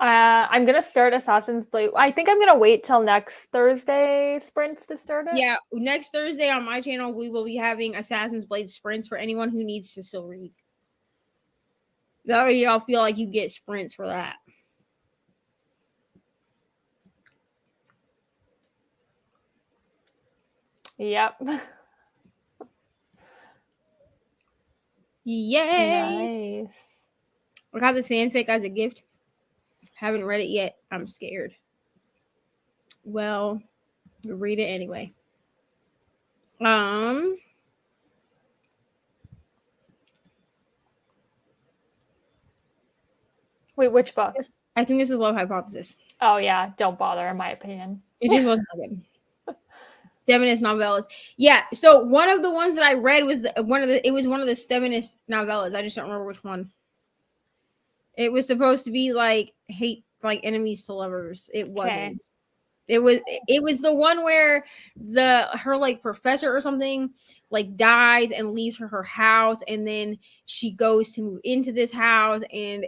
I'm gonna start Assassin's Blade. I think I'm gonna wait till next Thursday sprints to start it. Yeah, next Thursday on my channel we will be having Assassin's Blade sprints for anyone who needs to still read. That way y'all feel like you get sprints for that. Yep. Yay! Nice. I got the fanfic as a gift. Haven't read it yet. I'm scared. Well, read it anyway. Wait, which book? I think this is Love Hypothesis. Oh yeah, don't bother, in my opinion. It just wasn't that good. Steminist novellas. Yeah, so one of the ones that I read was one of the Steminist novellas. I just don't remember which one. It was supposed to be like hate, like enemies to lovers. It wasn't. It was the one where her like professor or something like dies and leaves her house, and then she goes to move into this house, and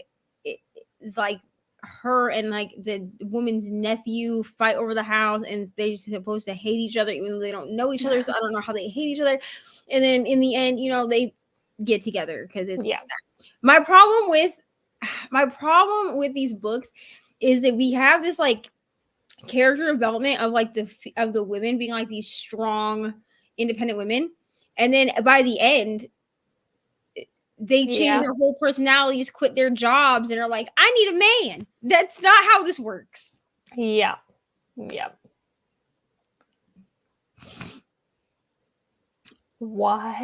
like her and like the woman's nephew fight over the house, and they're supposed to hate each other even though they don't know each other. So I don't know how they hate each other. And then in the end, they get together because it's my problem with these books is that we have this like character development of like the women being like these strong, independent women, and then by the end they change their whole personalities, quit their jobs, and are like, I need a man. That's not how this works. Yeah. What?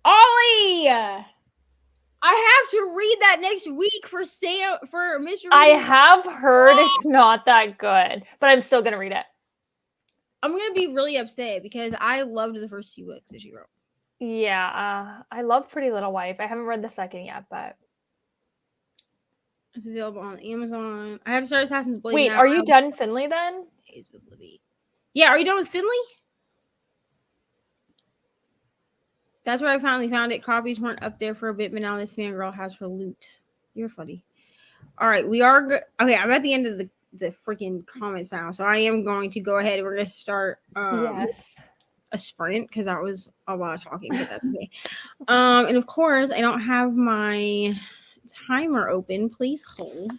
Ollie! I have to read that next week for Mr. I have heard it's not that good, but I'm still gonna read it. I'm gonna be really upset because I loved the first 2 books that she wrote. Yeah, I love Pretty Little Wife. I haven't read the second yet, but it's available on Amazon. I have to start Assassin's Blade. Wait, are you done Finley then? Yeah, are you done with Finley? That's where I finally found it. Copies weren't up there for a bit, but now this fangirl has her loot. You're funny. All right, we are good. Okay, I'm at the end of the freaking comments now, so I am going to go ahead. We're going to start a sprint because that was a lot of talking, but that's okay. And of course, I don't have my timer open. Please hold.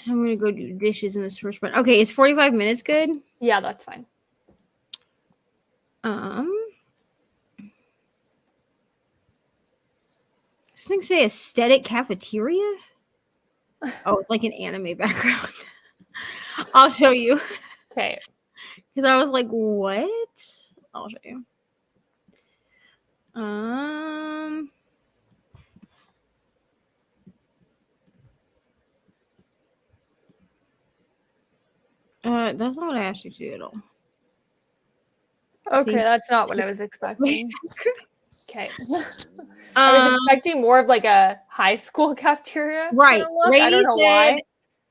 I'm gonna go do dishes in this first one. Okay, is 45 minutes good? Yeah, that's fine. This thing say aesthetic cafeteria? Oh, it's like an anime background. I'll show you. Okay. Because I was like, what? I'll show you. That's not what I asked you to do at all. Okay, that's not what I was expecting. Okay. I was expecting more of like a high school cafeteria. Right. Reni I don't know said why.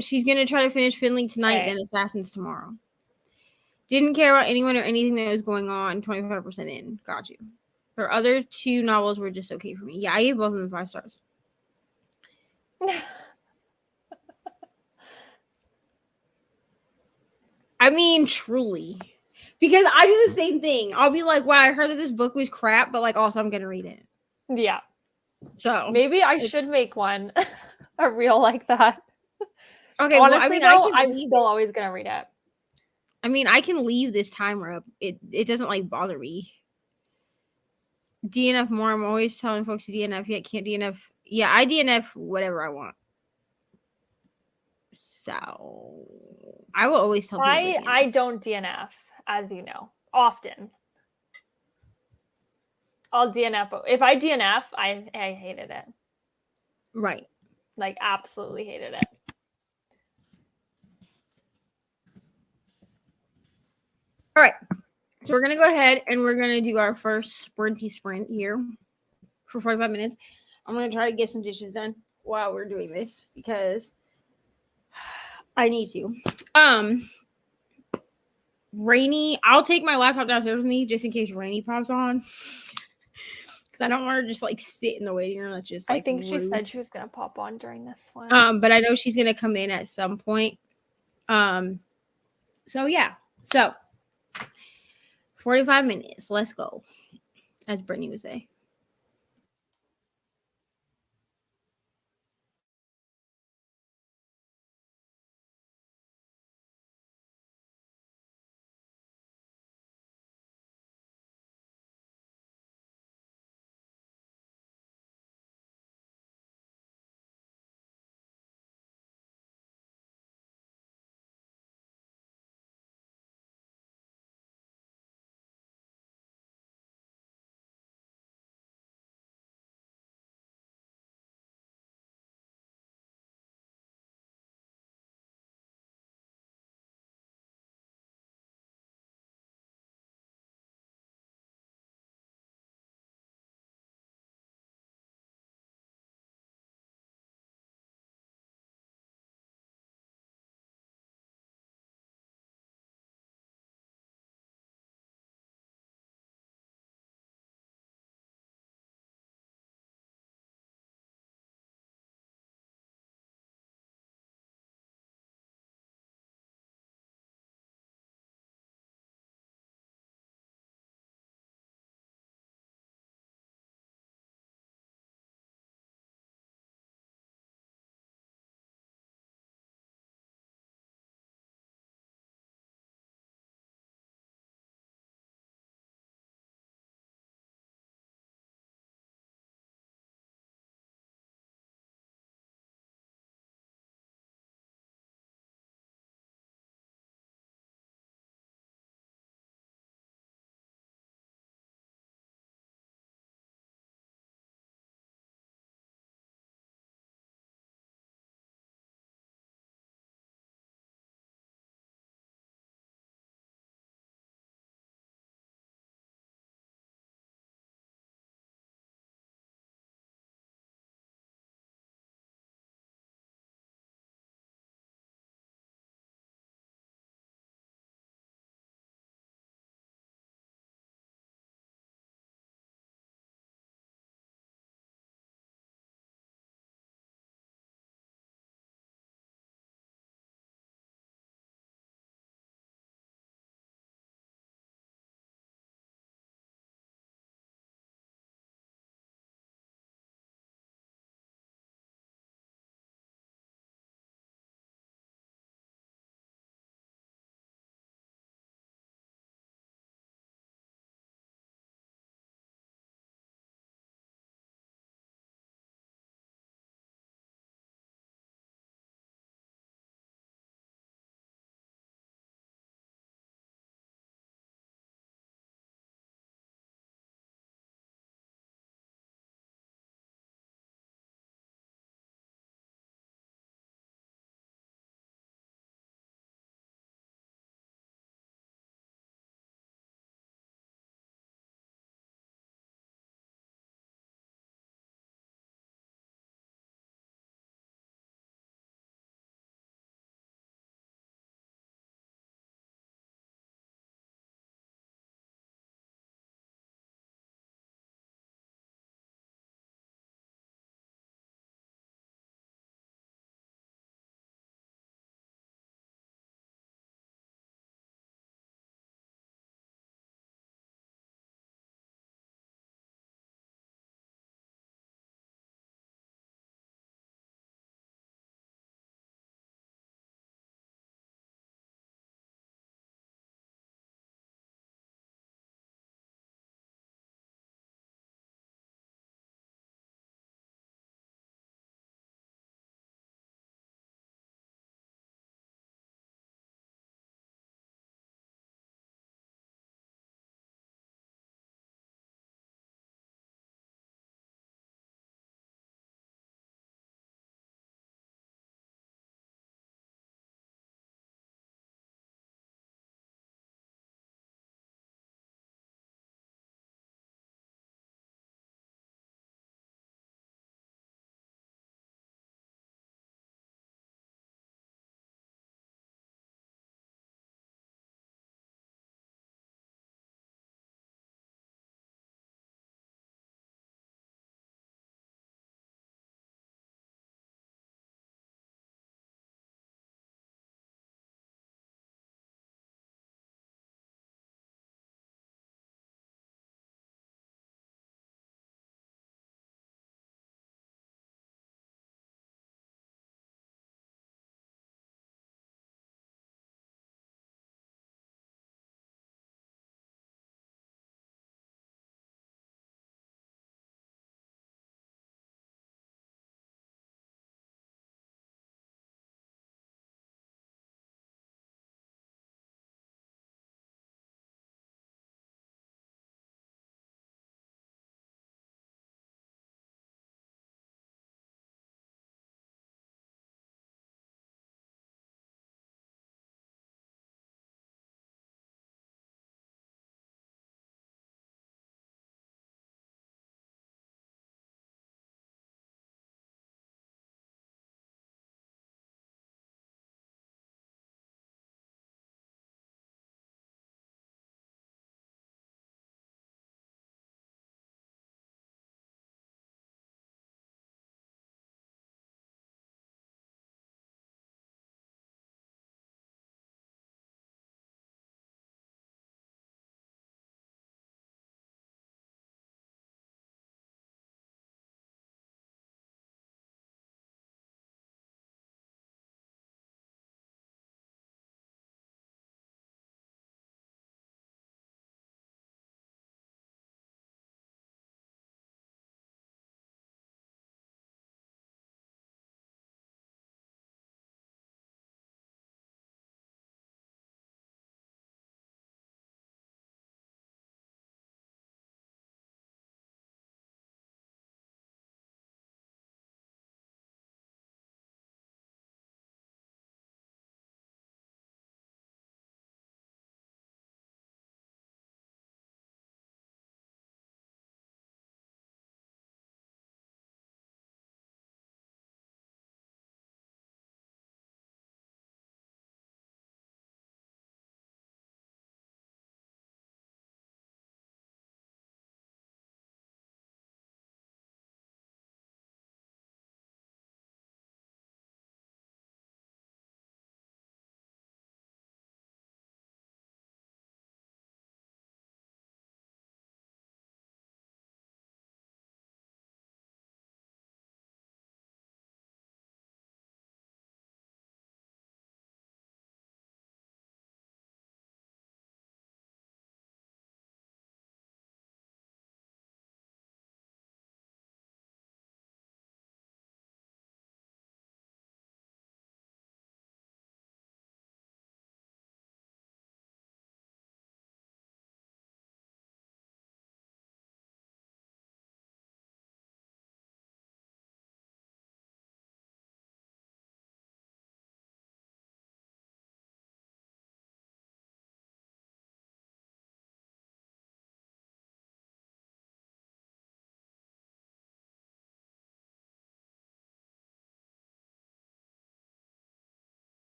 She's going to try to finish Finley tonight, then Assassins tomorrow. Didn't care about anyone or anything that was going on. 25% in. Got you. Her other 2 novels were just okay for me. Yeah, I gave both of them 5 stars. I mean, truly. Because I do the same thing. I'll be like, wow, I heard that this book was crap, but like also I'm gonna read it. Yeah. So Maybe I should make one a reel like that. okay. Honestly, Well, I mean, though, I'm still always gonna read it. I can leave this timer up. It doesn't like bother me. DNF more. I'm always telling folks to DNF. Yet can't DNF. Yeah, I DNF whatever I want. So I will always tell people. I don't DNF, as you know, often. I'll DNF. If I DNF, I hated it. Right. Like absolutely hated it. All right. So we're gonna go ahead and we're gonna do our first sprinty sprint here for 45 minutes. I'm gonna try to get some dishes done while we're doing this because I need to. Reni, I'll take my laptop downstairs with me just in case Reni pops on. Because I don't want her to just like sit in the waiting room. That's just like I think rude. she said she was gonna pop on during this one. But I know she's gonna come in at some point. So yeah. So 45 minutes. Let's go. As Brittany would say.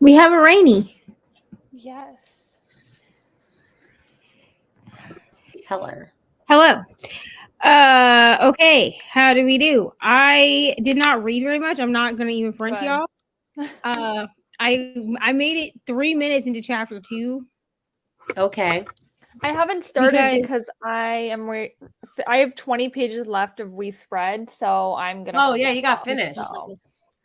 We have a Reni. Yes. Hello. Hello. Okay. How do we do? I did not read very much. I'm not gonna even front to Good. y'all. I made it 3 minutes into chapter 2. Okay. I haven't started Because- because I have 20 pages left of We Spread, so I'm gonna. Oh yeah, you got finish finished. them, so.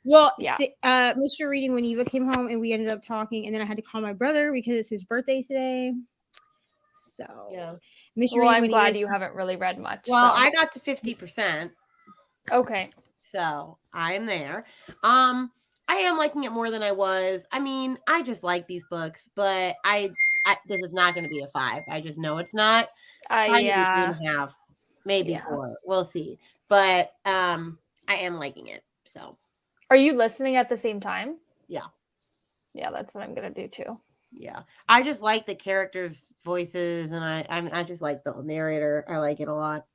Well, Yeah. Mr. Reading when Eva came home and we ended up talking, and then I had to call my brother because it's his birthday today. So Yeah. Mr. Well, Reading I'm when glad Eva's- you haven't really read much. Well, so. I got to 50%, Okay. so I am there. I am liking it more than I was. I mean, I just like these books, but this is not going to be a 5. I just know it's not. Probably Yeah. 3.5, maybe Yeah. 4. We'll see. But I am liking it. So Are you listening at the same time? Yeah. Yeah, that's what I'm gonna do too. yeah, I just like the characters' voices, and I just like the narrator. I like it a lot.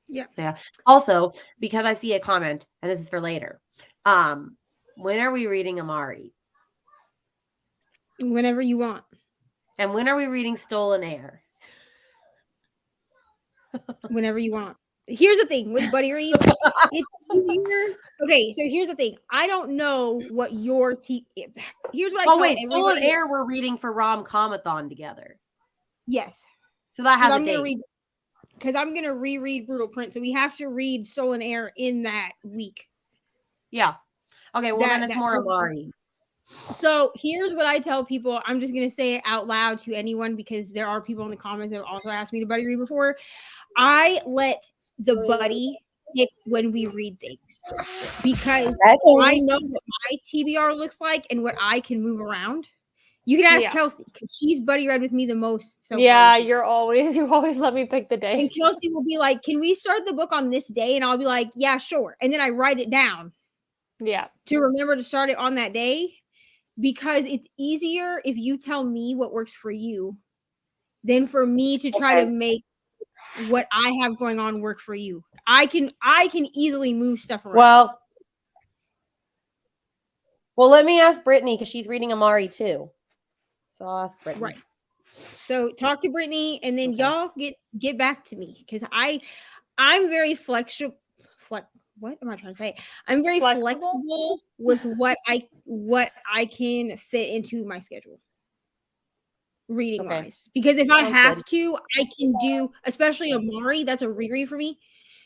Yeah. Yeah. Also, because I see a comment, and this is for later. When are we reading Amari? whenever you want. And when are we reading Stolen Air? Whenever you want. Here's the thing with buddy reads, it's easier. Okay, so here's the thing. I don't know what your here's what I Oh tell wait, Stolen everybody. Air we're reading for Rom-Comathon together. Yes. So that has a I'm date. gonna read because I'm gonna reread Brutal Prince. So we have to read Stolen Air in that week. Yeah. Okay, well then it's That- more Amari. So here's what I tell people. I'm just gonna say it out loud to anyone because there are people in the comments that have also asked me to buddy read before. I let the buddy pick when we read things because I know what my TBR looks like and what I can move around. You can ask Yeah. Kelsey because she's buddy read with me the most. So Yeah, far. you always let me pick the day. And Kelsey will be like, "Can we start the book on this day?" And I'll be like, "Yeah, sure." And then I write it down Yeah. to remember to start it on that day because it's easier if you tell me what works for you than for me to try to make what I have going on work for you. I can easily move stuff around. Well, let me ask Brittany because she's reading Amari too. So I'll ask Brittany. Right. So talk to Brittany and then Okay. y'all get back to me because I'm very flexible. What am I trying to say? I'm very flexible with what I can fit into my schedule. Reading wise, because if I have to, I can do, especially Amari, that's a reread for me.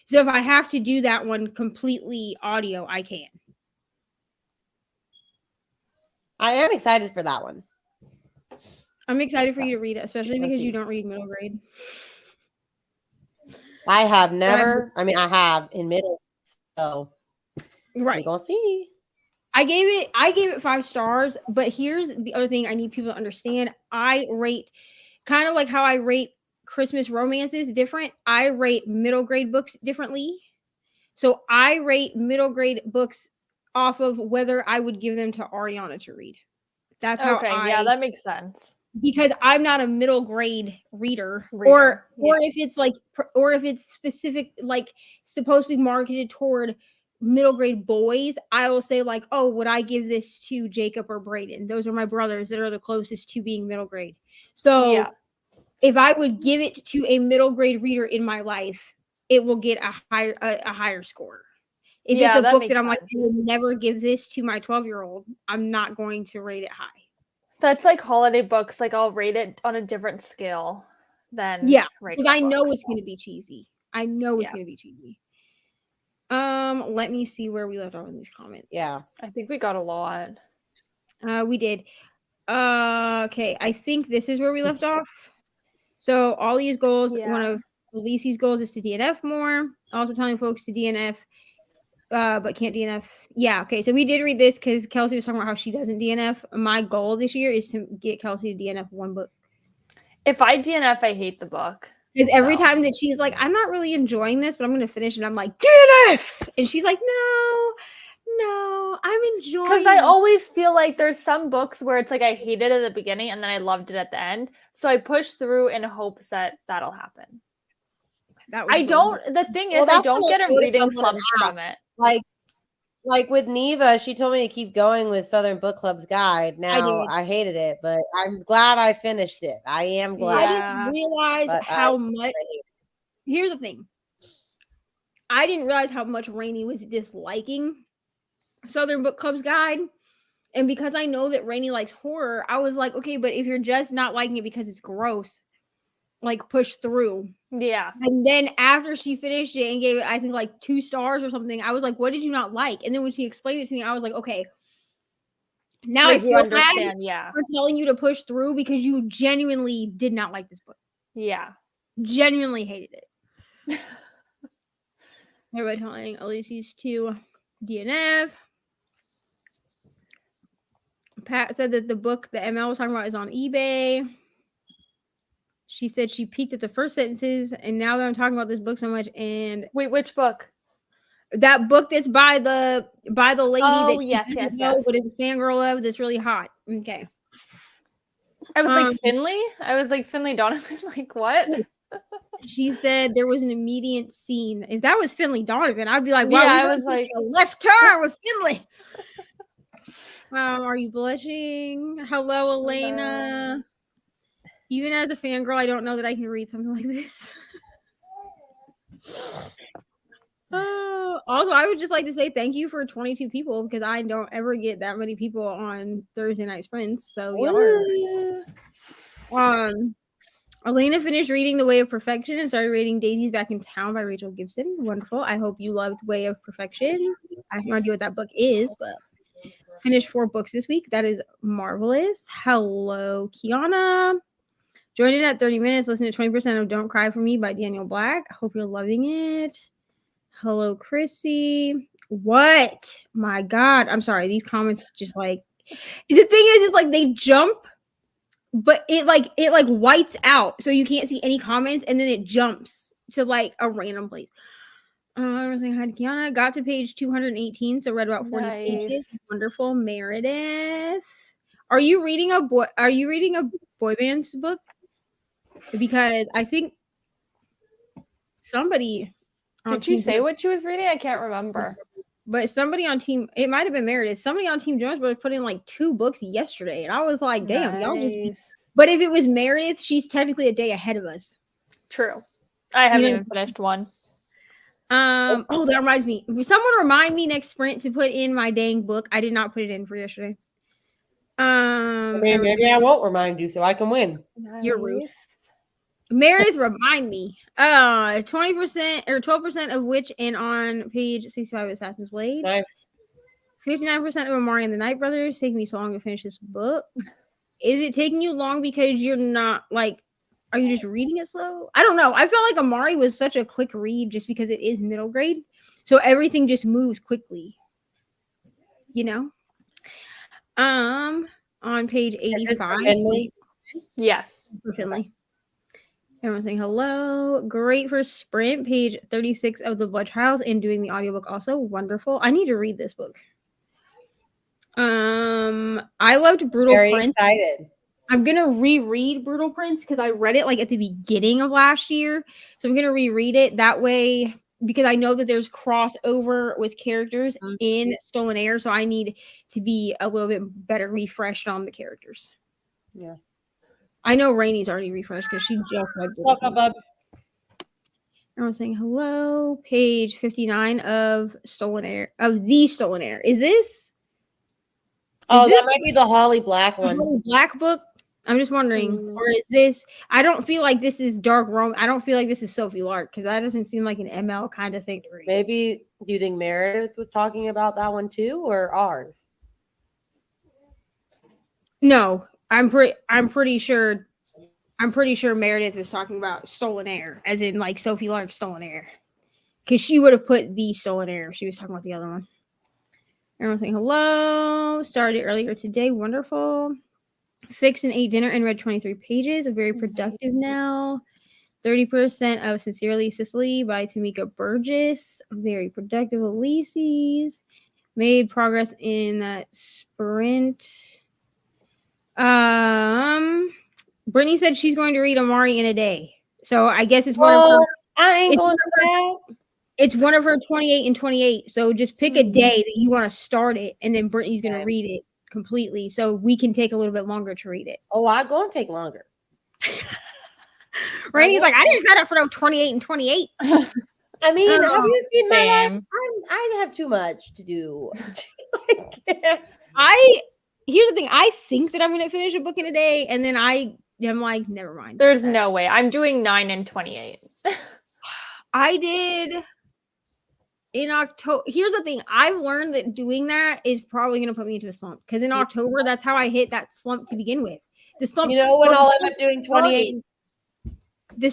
So if I have to do that one completely audio, I can. I am excited for that one. I'm excited for you to read it, especially because you don't read middle grade. I have never. I mean, I have in middle. So right, we're gonna see. I gave it 5 stars, but here's the other thing I need people to understand. I rate kind of like how I rate Christmas romances different. I rate middle grade books differently. So I rate middle grade books off of whether I would give them to Ariana to read. That's how yeah, that makes sense. Because I'm not a middle grade reader. Or if it's like, or if it's specific, like supposed to be marketed toward middle grade boys, I will say like, oh, would I give this to Jacob or Brayden? Those are my brothers that are the closest to being middle grade. So if I would give it to a middle grade reader in my life, it will get a higher score. If it's a book that I'm like, I would never give this to my 12-year-old, I'm not going to rate it high. That's like holiday books. Like I'll rate it on a different scale than because I know it's going to be cheesy. I know it's going to be cheesy. Let me see where we left off in these comments. Yeah, I think we got a lot. We did. Okay, I think this is where we left off. So Ollie's goals, one of Elise's goals is to DNF more. Also telling folks to DNF, but can't DNF. Yeah, okay. So we did read this because Kelsey was talking about how she doesn't DNF. My goal this year is to get Kelsey to DNF one book. If I DNF, I hate the book. Because every time that she's like, I'm not really enjoying this, but I'm going to finish it. I'm like, DNF! And she's like, no, I'm enjoying it. Because I always feel like there's some books where it's like I hated it at the beginning and then I loved it at the end. So I push through in hopes that that'll happen. The thing is, I don't get a reading slump from it. Like like with Neva, she told me to keep going with Southern Book Club's guide. Now did. I hated it, but I'm glad I finished it. I am glad. I Yeah. didn't realize But how much. Here's the thing. I didn't realize how much Reni was disliking Southern Book Club's guide. And because I know that Reni likes horror, I was like, okay, but if you're just not liking it because it's gross, like push through. Yeah. And then after she finished it and gave it, I think like 2 stars or something, I was like, what did you not like? And then when she explained it to me, I was like, okay, now Like I you feel bad understand, yeah. for telling you to push through because you genuinely did not like this book. Yeah. Genuinely hated it. Everybody telling Elise's to DNF. Pat said that the book that ML was talking about is on eBay. She said she peeked at the first sentences, and now that I'm talking about this book so much, and Wait, which book? that book that's by the lady Oh, that she yes, doesn't yes, know yes. but is a fangirl of, that's really hot. Okay. I was like Finley. I was like Finley Donovan. Like what? She said there was an immediate scene. If that was Finley Donovan, I'd be like, wow, Yeah, we I really was took like- a left turn with Finley. Are you blushing? Hello, Elena. Even as a fangirl, I don't know that I can read something like this. Also, I would just like to say thank you for 22 people because I don't ever get that many people on Thursday night sprints. So y'all are. Elena finished reading The Way of Perfection and started reading Daisy's Back in Town by Rachel Gibson. Wonderful. I hope you loved Way of Perfection. I have no idea what that book is, but finished 4 books this week. That is marvelous. Hello, Kiana. Join in at 30 minutes. Listen to 20% of Don't Cry For Me by Daniel Black. Hope you're loving it. Hello, Chrissy. What? My God. I'm sorry. These comments just like the thing is, it's like they jump, but it like whites out, so you can't see any comments, and then it jumps to like a random place. I was saying hi to Kiana. Got to page 218, so read about 40 pages. Wonderful, Meredith. Are you reading a boy band's book? Because I think somebody. Did she say what she was reading? I can't remember. But somebody on team, it might have been Meredith. Somebody on Team Jones put in like 2 books yesterday, and I was like, "Damn, y'all just." But if it was Meredith, she's technically a day ahead of us. True. I haven't even finished one. Oh, that reminds me. Someone remind me next sprint to put in my dang book. I did not put it in for yesterday. Maybe I won't remind you so I can win. You're rude. Meredith, remind me. 20% or 12% of which, and on page 65 of Assassin's Blade. Nice. 59% of Amari and the Night Brothers. Taking me so long to finish this book. Is it taking you long because you're not like? Are you just reading it slow? I don't know. I felt like Amari was such a quick read just because it is middle grade, so everything just moves quickly. You know. On page 85. Yes. For Finley. Everyone's saying hello. Great for sprint. Page 36 of the Blood Trials and doing the audiobook also. Wonderful. I need to read this book. I loved Brutal Prince. Excited. I'm gonna reread Brutal Prince because I read it like at the beginning of last year. So I'm gonna reread it that way because I know that there's crossover with characters in Stolen Air. So I need to be a little bit better refreshed on the characters. Yeah. I know Rainey's already refreshed because she just read Brutal Prince. Everyone's saying hello. Page 59 of Stolen Air. Of the Stolen Air. Is this? That might be the Holly Black one. Holly Black book. I'm just wondering, or is this? I don't feel like this is Dark Rome. I don't feel like this is Sophie Lark because that doesn't seem like an ML kind of thing to read. Maybe do you think Meredith was talking about that one too, or ours? No, I'm pretty sure Meredith was talking about Stolen Air, as in like Sophie Lark Stolen Air, because she would have put the Stolen Air if she was talking about the other one. Everyone's saying hello. Started earlier today. Wonderful. Fixed and ate dinner and read 23 pages. A very productive now. 30% of Sincerely Cicely by Tamika Burgess. Very productive. Elise's. Made progress in that sprint. Brittany said she's going to read Amari in a day. So I guess it's one of her. I ain't going to that. It's one of her 28 and 28. So just pick a day that you want to start it, and then Brittany's going to read it completely. So we can take a little bit longer to read it. Oh, I'm going to take longer. Reni's like, I didn't sign up for no 28 and 28. I mean, have you seen my life? Same. I have too much to do. Here's the thing. I think that I'm going to finish a book in a day, and then I'm like, never mind. There's no way. I'm doing 9 and 28. I did in October. Here's the thing. I've learned that doing that is probably going to put me into a slump, because in October, that's how I hit that slump to begin with. The slump. You know when I'll end up doing 28. The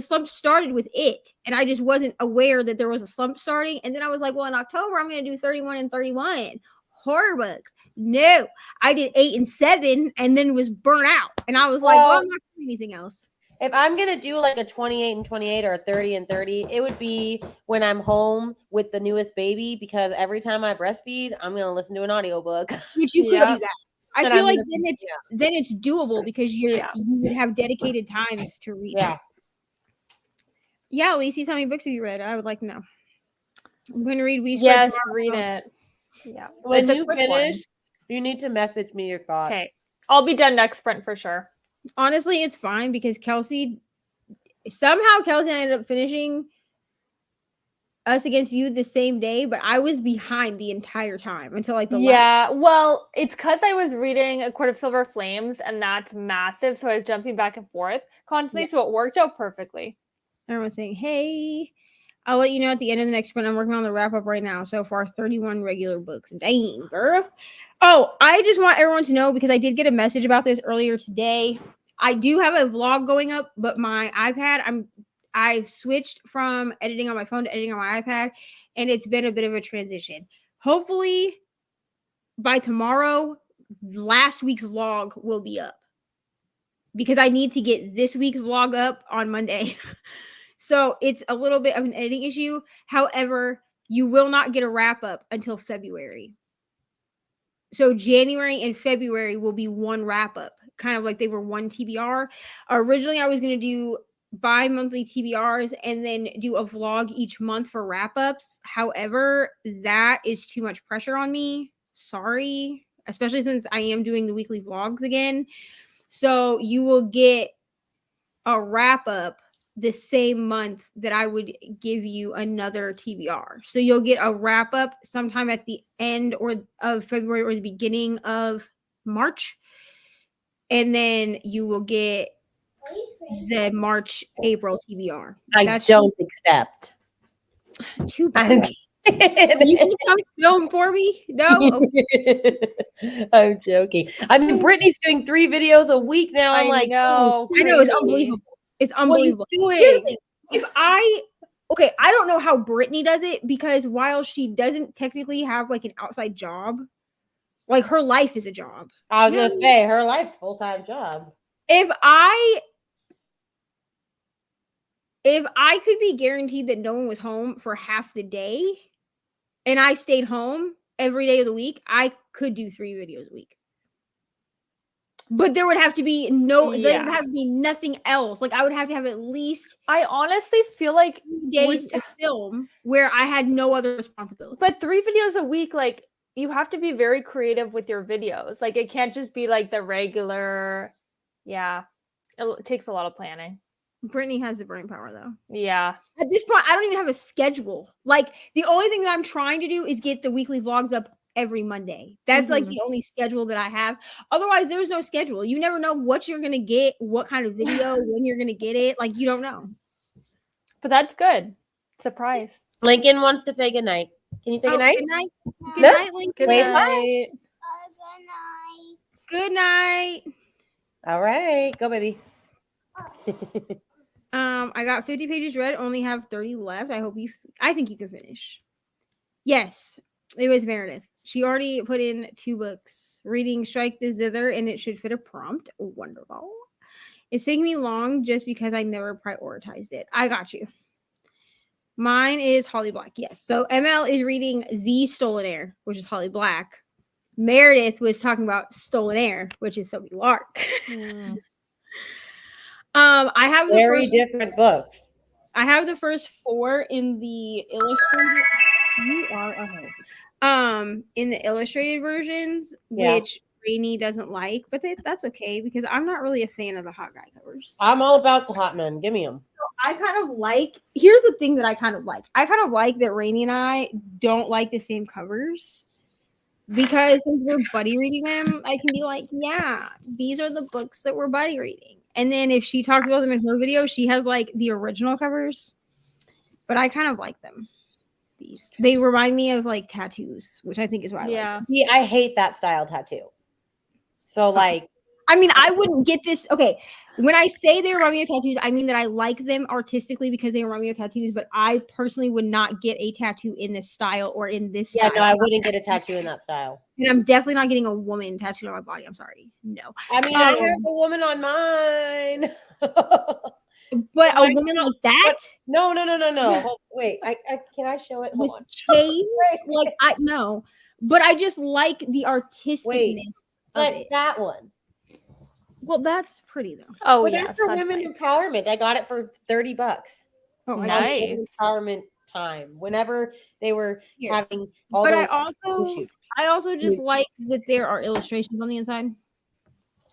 slump started with it, and I just wasn't aware that there was a slump starting. And then I was like, well, in October I'm going to do 31 and 31 horror books. No, I did 8 and 7, and then was burnt out. And I was like, well, I'm not doing anything else. If I'm going to do like a 28 and 28 or a 30 and 30, it would be when I'm home with the newest baby, because every time I breastfeed, I'm going to listen to an audiobook. Which you could do that. I feel like then it's doable, because you would have dedicated times to read. Yeah, Lacey, how many books have you read? I would like to know. I'm going to read We Spread Yes, Tomorrow read Post. it. Yeah. When you finish, you need to message me your thoughts. Okay. I'll be done next sprint for sure. Honestly, it's fine, because somehow Kelsey ended up finishing Us Against You the same day, but I was behind the entire time until like the last. Well, it's because I was reading A Court of Silver Flames, and that's massive, so I was jumping back and forth constantly, so it worked out perfectly. Everyone's saying, hey, I'll let you know at the end of the next sprint. I'm working on the wrap up right now. So far, 31 regular books. Dang, girl. Oh, I just want everyone to know, because I did get a message about this earlier today. I do have a vlog going up, but my iPad, I've switched from editing on my phone to editing on my iPad, and it's been a bit of a transition. Hopefully, by tomorrow, last week's vlog will be up, because I need to get this week's vlog up on Monday. So it's a little bit of an editing issue. However, you will not get a wrap up until February. So January and February will be one wrap up, kind of like they were one TBR. Originally, I was going to do bi-monthly TBRs and then do a vlog each month for wrap-ups. However, that is too much pressure on me. Sorry, especially since I am doing the weekly vlogs again. So you will get a wrap-up the same month that I would give you another TBR. So you'll get a wrap-up sometime at the end of February or the beginning of March. And then you will get the March-April TBR. I don't accept. Too bad. You can come film for me? No? Okay. I'm joking. I mean, Brittany's doing 3 videos a week now. I'm like, know. I know, it's unbelievable. It's unbelievable. What are you doing? If I don't know how Brittany does it, because while she doesn't technically have like an outside job, like her life is a job. I was gonna say her life full-time job. If I could be guaranteed that no one was home for half the day and I stayed home every day of the week, I could do 3 videos a week. But there would have to be there would have to be nothing else. Like I would have to have at least I honestly feel like days to film where I had no other responsibilities. But 3 videos a week, like you have to be very creative with your videos. Like it can't just be like the regular. Yeah, it takes a lot of planning. Brittany has the brain power though. Yeah. At this point, I don't even have a schedule. Like the only thing that I'm trying to do is get the weekly vlogs up every Monday. That's like the only schedule that I have. Otherwise, there's no schedule. You never know what you're gonna get, what kind of video, when you're gonna get it. Like you don't know. But that's good. Surprise. Lincoln wants to say goodnight. Can you say goodnight? Good night. Good night, Lincoln. Good night. Good night. All right. Go, baby. I got 50 pages read, only have 30 left. I think you can finish. Yes, it was Meredith. She already put in 2 books. Reading Strike the Zither, and it should fit a prompt. Wonderful. It's taking me long just because I never prioritized it. I got you. Mine is Holly Black. Yes. So ML is reading The Stolen Heir, which is Holly Black. Meredith was talking about Stolen Heir, which is Sophie Lark. Mm. I have the very different books. I have the first 4 in the illustrated. You are a hoe. In the illustrated versions, Yeah. which Reni doesn't like, but that's okay because I'm not really a fan of the hot guy covers. I'm all about the hot men. Give me them. I kind of like. Here's the thing that I kind of like. I kind of like that Reni and I don't like the same covers. Because since we're buddy reading them, I can be like, yeah, these are the books that we're buddy reading. And then if she talks about them in her video, she has like the original covers. But I kind of like them. They remind me of like tattoos, which I think is why I like them. Yeah, I hate that style tattoo. So like, I mean, I wouldn't get this. Okay, when I say they remind me of tattoos, I mean that I like them artistically because they remind me of tattoos. But I personally would not get a tattoo in this style or in this style. no, I wouldn't get a tattoo in that style. And I'm definitely not getting a woman tattooed on my body. I'm sorry, no. I mean, I have a woman on mine. But a woman like that? No. Wait, can I show it? Hold With on. chains? Like I no. But I just like the artisticness of it. That one. Well, that's pretty though. Oh, Well, yes. that's for women empowerment. I got it for $30. Oh, Nice. Empowerment time. Whenever they were having all but those I also just like that there are illustrations on the inside.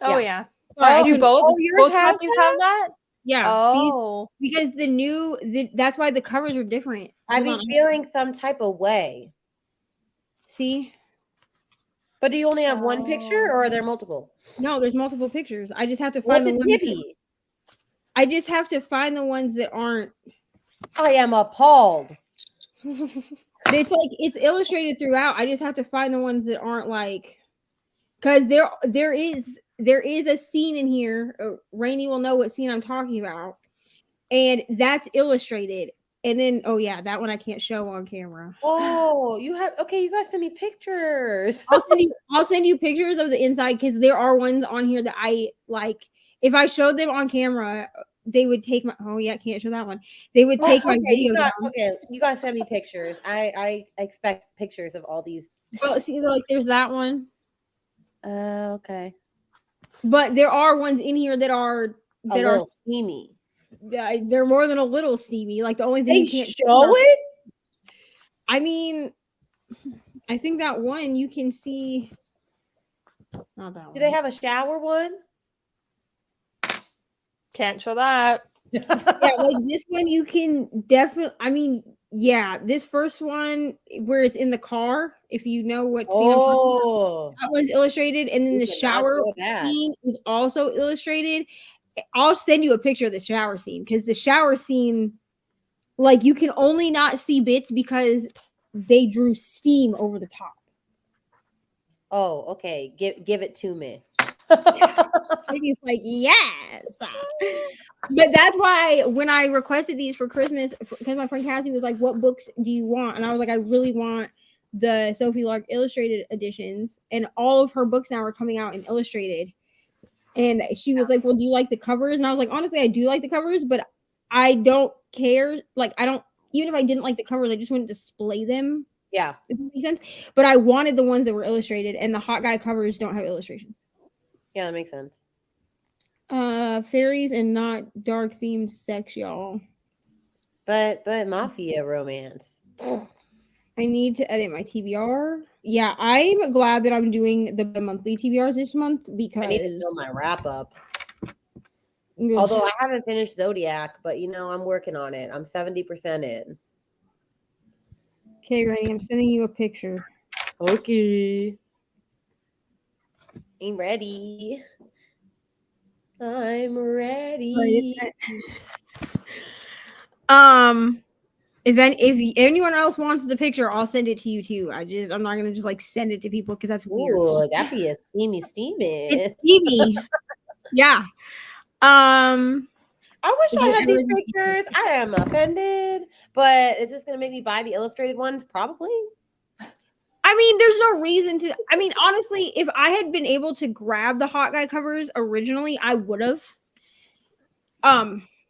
Oh, Yeah. yeah. Oh, Do both yours have copies have that? Yeah. Oh. Because that's why the covers are different. I've been feeling some type of way. See? But do you only have one picture or are there multiple? No, there's multiple pictures. I just have to find the ones. I just have to find the ones that aren't. I am appalled. It's like it's illustrated throughout. I just have to find the ones that aren't like, because there is a scene in here. Reni will know what scene I'm talking about, and that's illustrated. And then, oh yeah, that one I can't show on camera. Oh, you guys send me pictures. I'll send you pictures of the inside because there are ones on here that I like. If I showed them on camera, they would take my. Oh yeah, can't show that one. They would take my video down. Okay, you guys send me pictures. I expect pictures of all these. Well, see, like there's that one. Okay. But there are ones in here that are steamy. They're more than a little steamy. Like the only thing you can't show it. I mean, I think that one you can see. Not that one. Do they have a shower one? Can't show that. Yeah, like this one you can definitely. I mean, yeah, this first one where it's in the car. If you know what scene I'm talking about, that one's illustrated, and then the shower scene is also illustrated. I'll send you a picture of the shower scene because the shower scene, like you can only not see bits because they drew steam over the top. Oh, okay. Give it to me. It's like, yes. But that's why when I requested these for Christmas, because my friend Cassie was like, what books do you want? And I was like, I really want the Sophie Lark illustrated editions. And all of her books now are coming out in illustrated. And she was like, well, do you like the covers? And I was like, honestly, I do like the covers, but I don't care. Like, I don't, even if I didn't like the covers, I just wouldn't display them. Yeah. If that makes sense. But I wanted the ones that were illustrated, and the hot guy covers don't have illustrations. Yeah, that makes sense. Fairies and not dark themed sex, y'all. But mafia romance. I need to edit my TBR. Yeah, I'm glad that I'm doing the monthly TBRs this month because I need to do my wrap up. Although I haven't finished Zodiac, but I'm working on it. I'm 70% in. Okay, Reni, I'm sending you a picture. Okay. I'm ready. I'm ready. If anyone else wants the picture, I'll send it to you too. I'm not gonna just like send it to people because that's weird. Ooh, that'd be a steamy. It's steamy. Yeah. I wish I had these pictures. I am offended, but is this gonna make me buy the illustrated ones? Probably. I mean, there's no reason to. I mean, honestly, if I had been able to grab the hot guy covers originally, I would have.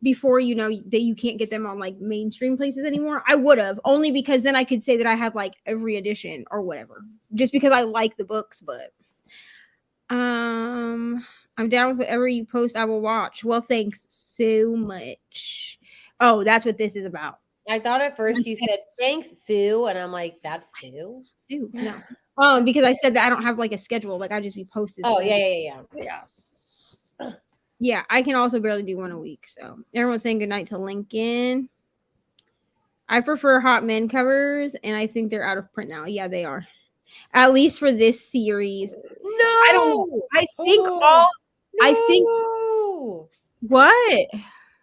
Before that you can't get them on like mainstream places anymore, I would have, only because then I could say that I have like every edition or whatever, just because I like the books. But I'm down with whatever you post. I will watch. Well, thanks so much. Oh, that's what this is about. I thought at first you said thanks, Sue, and I'm like, that's Sue. Sue, no. Because I said that I don't have like a schedule, like I just be posted. Oh so- yeah. Yeah, I can also barely do one a week. So everyone's saying goodnight to Lincoln. I prefer Hot Men covers, and I think they're out of print now. Yeah, they are. At least for this series. No, I don't know. I think I think what?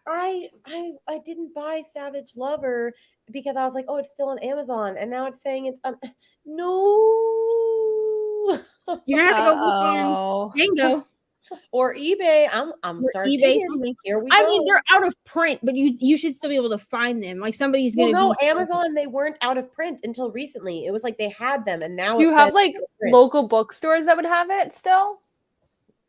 I didn't buy Savage Lover because I was like, oh, it's still on Amazon, and now it's saying it's no. You're gonna have to go look on Uh-oh. Tango Or eBay. I'm or starting eBay digging. something. Here we I go. mean, they're out of print, but you should still be able to find them. Like somebody's Well, gonna no, be Amazon, they weren't out of print until recently. It was like they had them, and now Do you it have says like out of print. local bookstores that would have it still?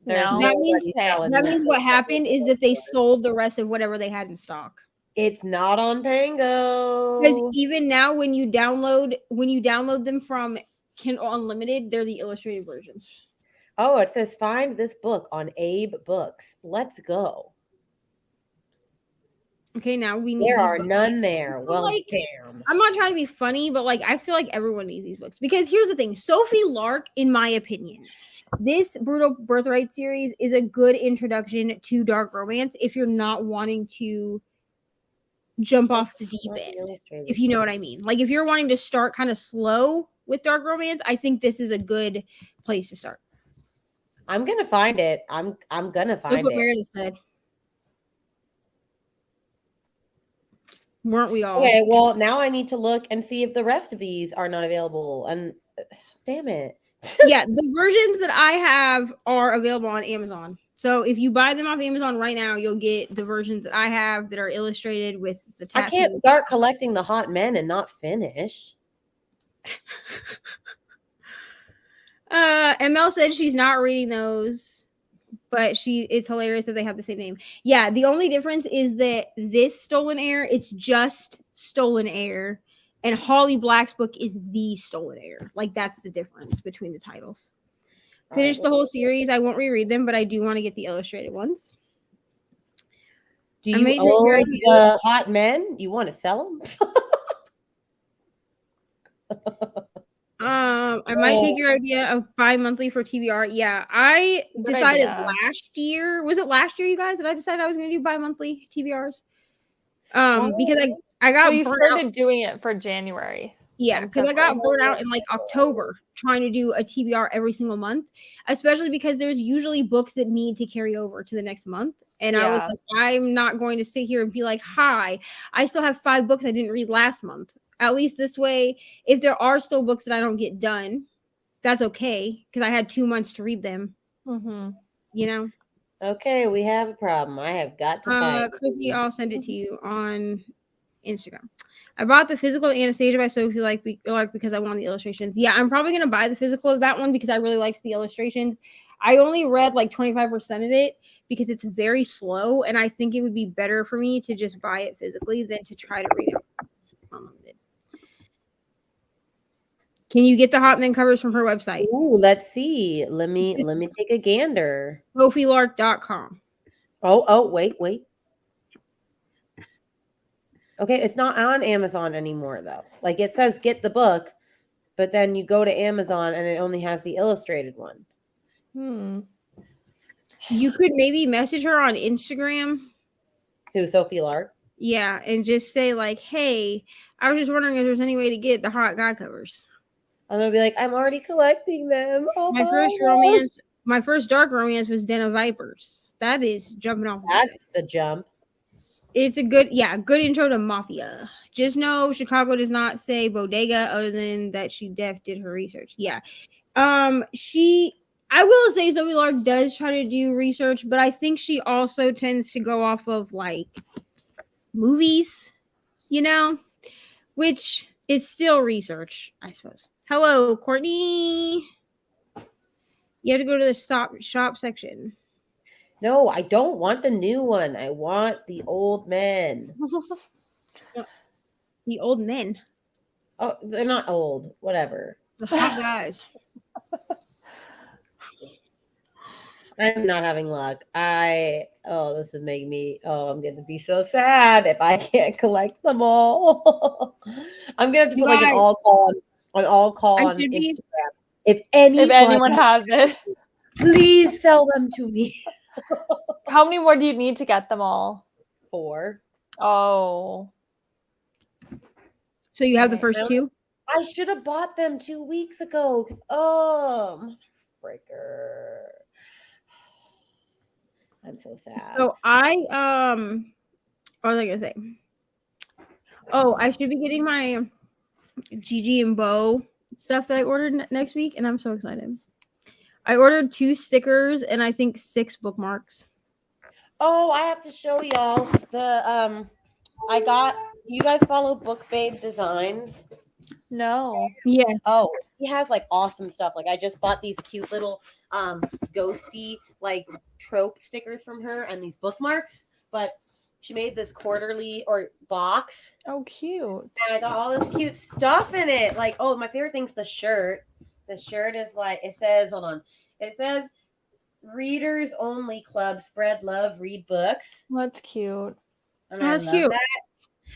There's No. That means- nobody selling That it. means what happened is that they sold the rest of whatever they had in stock. It's not on Pango. Because even now, when you download them from Kindle Unlimited, they're the illustrated versions. Oh, it says find this book on Abe Books. Let's go. Okay, now we need. There these are books. none there. Well, like- damn. I'm not trying to be funny, but like I feel like everyone needs these books because here's the thing: Sophie Lark, in my opinion, this Brutal Birthright series is a good introduction to dark romance if you're not wanting to jump off the deep end. If you know what I mean. Like if you're wanting to start kind of slow with dark romance, I think this is a good place to start. I'm gonna find it. I'm gonna Look find what it. Meredith said. Weren't we all? Okay, well now I need to look and see if the rest of these are not available. And damn it. Yeah, the versions that I have are available on Amazon. So if you buy them off Amazon right now, you'll get the versions that I have that are illustrated with the I tattoos. can't start collecting the hot men and not finish. ML said she's not reading those, but it's hilarious that they have the same name. Yeah, the only difference is that this Stolen Heir, it's just Stolen Heir, and Holly Black's book is the Stolen Heir. Like that's the difference between the titles. Finish the whole series. I won't reread them, but I do want to get the illustrated ones. Do I you made it own very the hot men? You want to sell them? I might take your idea of bi-monthly for TBR. Yeah, I Good decided idea. last year. Was it last year, you guys, that I decided I was going to do bi-monthly TBRs? Because I got Well, you burnt started out. doing it for January. Yeah, and because I got February. burnt out in like October trying to do a TBR every single month, especially because there's usually books that need to carry over to the next month. And I was Yeah. like, I'm not going to sit here and be like, hi, I still have 5 books I didn't read last month. At least this way, if there are still books that I don't get done, that's okay because I had 2 months to read them, Mm-hmm. you know? Okay, we have a problem. I have got to find Chrissy, I'll send it to you on Instagram. I bought the physical Anastasia by Sophie like because I want the illustrations. Yeah, I'm probably gonna buy the physical of that one because I really liked the illustrations. I only read like 25% of it because it's very slow, and I think it would be better for me to just buy it physically than to try to read it unlimited. Can you get the Hot Men covers from her website? Ooh, let's see. Let me take a gander. SophieLark.com. Oh, wait. Okay, it's not on Amazon anymore though. Like it says get the book, but then you go to Amazon and it only has the illustrated one. You could maybe message her on Instagram. Who, Sophie Lark? Yeah, and just say like, "Hey, I was just wondering if there's any way to get the hot guy covers." I'm gonna be like, I'm already collecting them. Oh, My first dark romance was Den of Vipers. That is jumping off. That's the jump. It's a good intro to Mafia. Just know Chicago does not say bodega other than that she did her research. Yeah. I will say Sophie Lark does try to do research, but I think she also tends to go off of like movies, you know, which is still research, I suppose. Hello, Courtney. You have to go to the shop section. No, I don't want the new one. I want the old men. The old men. Oh, they're not old. Whatever. The hot guys. I'm not having luck. This is making me, I'm going to be so sad if I can't collect them all. I'm going to have to You put like an guys, all call I on should be. Instagram. If If anybody, anyone has it. please sell them to me. How many more do you need to get them all? 4. Oh. So you have the Okay, first two. I should have bought them 2 weeks ago. Oh, fricker. I'm so sad. So what was I gonna say? Oh, I should be getting my Gigi and Bo stuff that I ordered next week, and I'm so excited. I ordered 2 stickers and I think 6 bookmarks. Oh, I have to show y'all the you guys follow Book Babe Designs? No. Yeah. Oh, he has like awesome stuff. Like I just bought these cute little ghosty like trope stickers from her and these bookmarks, but she made this quarterly or box. Oh, cute. And I got all this cute stuff in it. Like, oh, my favorite thing's the shirt. The shirt is like, it says, hold on. It says, Readers Only Club, Spread Love, Read Books. That's cute. And That's love cute. that.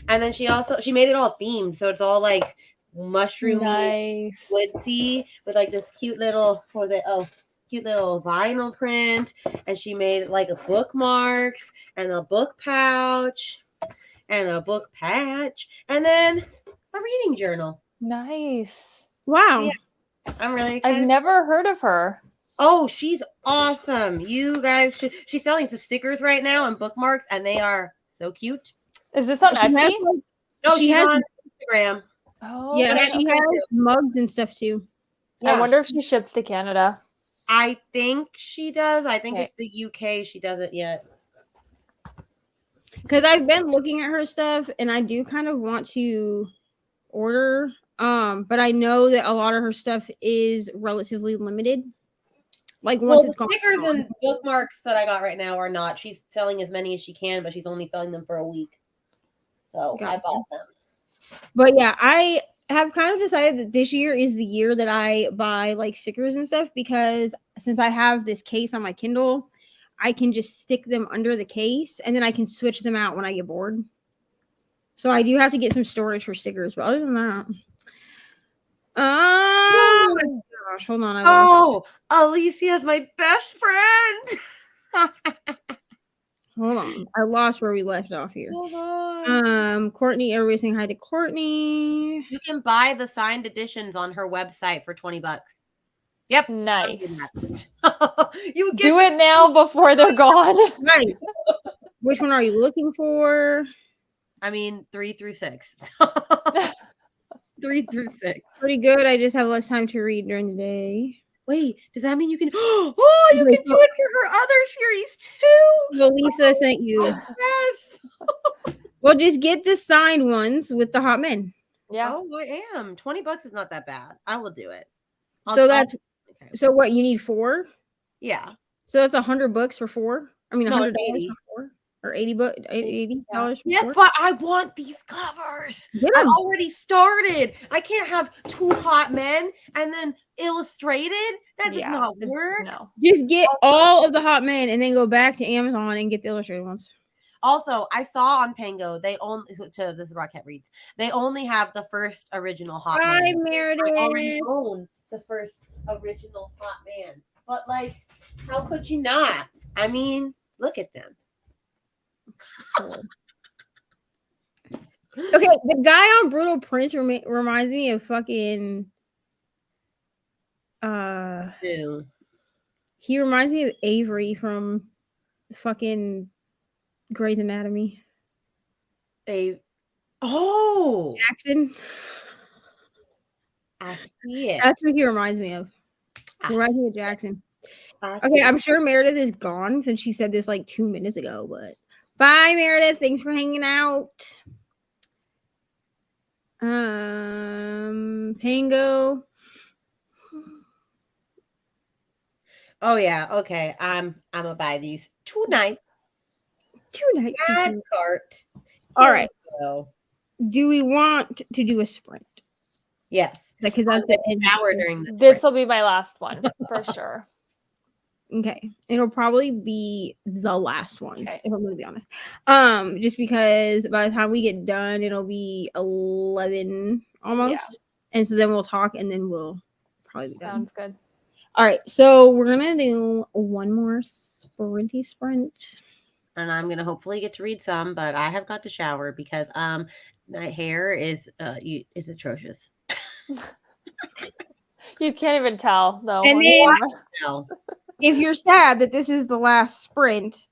And then she made it all themed. So it's all like mushroomy, Nice. woodsy, with like this cute little, cute little vinyl print. And she made like a bookmarks and a book pouch and a book patch, and then a reading journal. Nice. Wow. Yeah, I'm really excited. I've never heard of her. Oh, she's awesome. You guys should. She's selling some stickers right now and bookmarks, and they are so cute. Is this on She has, Etsy? like, No, she she's has- on Instagram. Oh, yeah, okay, she okay. has mugs and stuff too. I wonder if she ships to Canada. I think she does. I think Okay. it's the UK. She doesn't yet. Because I've been looking at her stuff and I do kind of want to order. But I know that a lot of her stuff is relatively limited. Like once Well, it's the gone. stickers and bookmarks that I got right now are not. She's selling as many as she can, but she's only selling them for a week. So I Gotcha. bought them. But yeah, I have kind of decided that this year is the year that I buy like stickers and stuff, because since I have this case on my Kindle, I can just stick them under the case and then I can switch them out when I get bored. So I do have to get some storage for stickers, but other than that, oh my gosh, hold on. I lost Oh, Alicia's my best friend. Hold on. I lost where we left off here. Hold on. Courtney, everybody's saying hi to Courtney. You can buy the signed editions on her website for $20. Yep. Nice. You get Do it now before they're gone. Right. Which one are you looking for? I mean, 3 through 6. 3 through 6. Pretty good. I just have less time to read during the day. Wait, does that mean you can? Oh, you can do it for her other series too. Well, Lisa sent you. Yes. Well, just get the signed ones with the hot men. Yeah. Oh, I am. $20 is not that bad. I will do it. Okay. So what you need 4? Yeah. So that's $100 for 4. I mean, No, $100 it's 80. for 4 or $80 for Yes, 4. but I want these covers. Get I 'em. already started. I can't have 2 hot men and then illustrated. That does not work. No. Just get all of the hot men and then go back to Amazon and get the illustrated ones. Also, I saw on Pango they only to this is Rocket reads. They only have the first original hot Hi, man. Meredith. I already own the first original hot man. But like, how could you not? I mean, look at them. Okay, the guy on Brutal Prince reminds me of fucking Ew. he reminds me of Avery from fucking Grey's Anatomy. Oh, Jackson. I see it. That's what he reminds me of. He reminds me of Jackson. Okay, I'm sure Meredith is gone since she said this like 2 minutes ago, but bye Meredith. Thanks for hanging out. Pango. Oh yeah, okay. I'm gonna buy these tonight. Tonight. Cart. All right. So, Do we want to do a sprint? yes. Because that's the end. Hour during this. This will be my last one for sure. Okay. It'll probably be the last one, Okay. if I'm gonna be honest. Just because by the time we get done, it'll be 11 almost. And so then we'll talk and then we'll probably be done. Sounds good. All right. So we're gonna do one more sprinty sprint. And I'm gonna hopefully get to read some, but I have got to shower because my hair is atrocious. You can't even tell though. And on then- camera. No. If you're sad that this is the last sprint,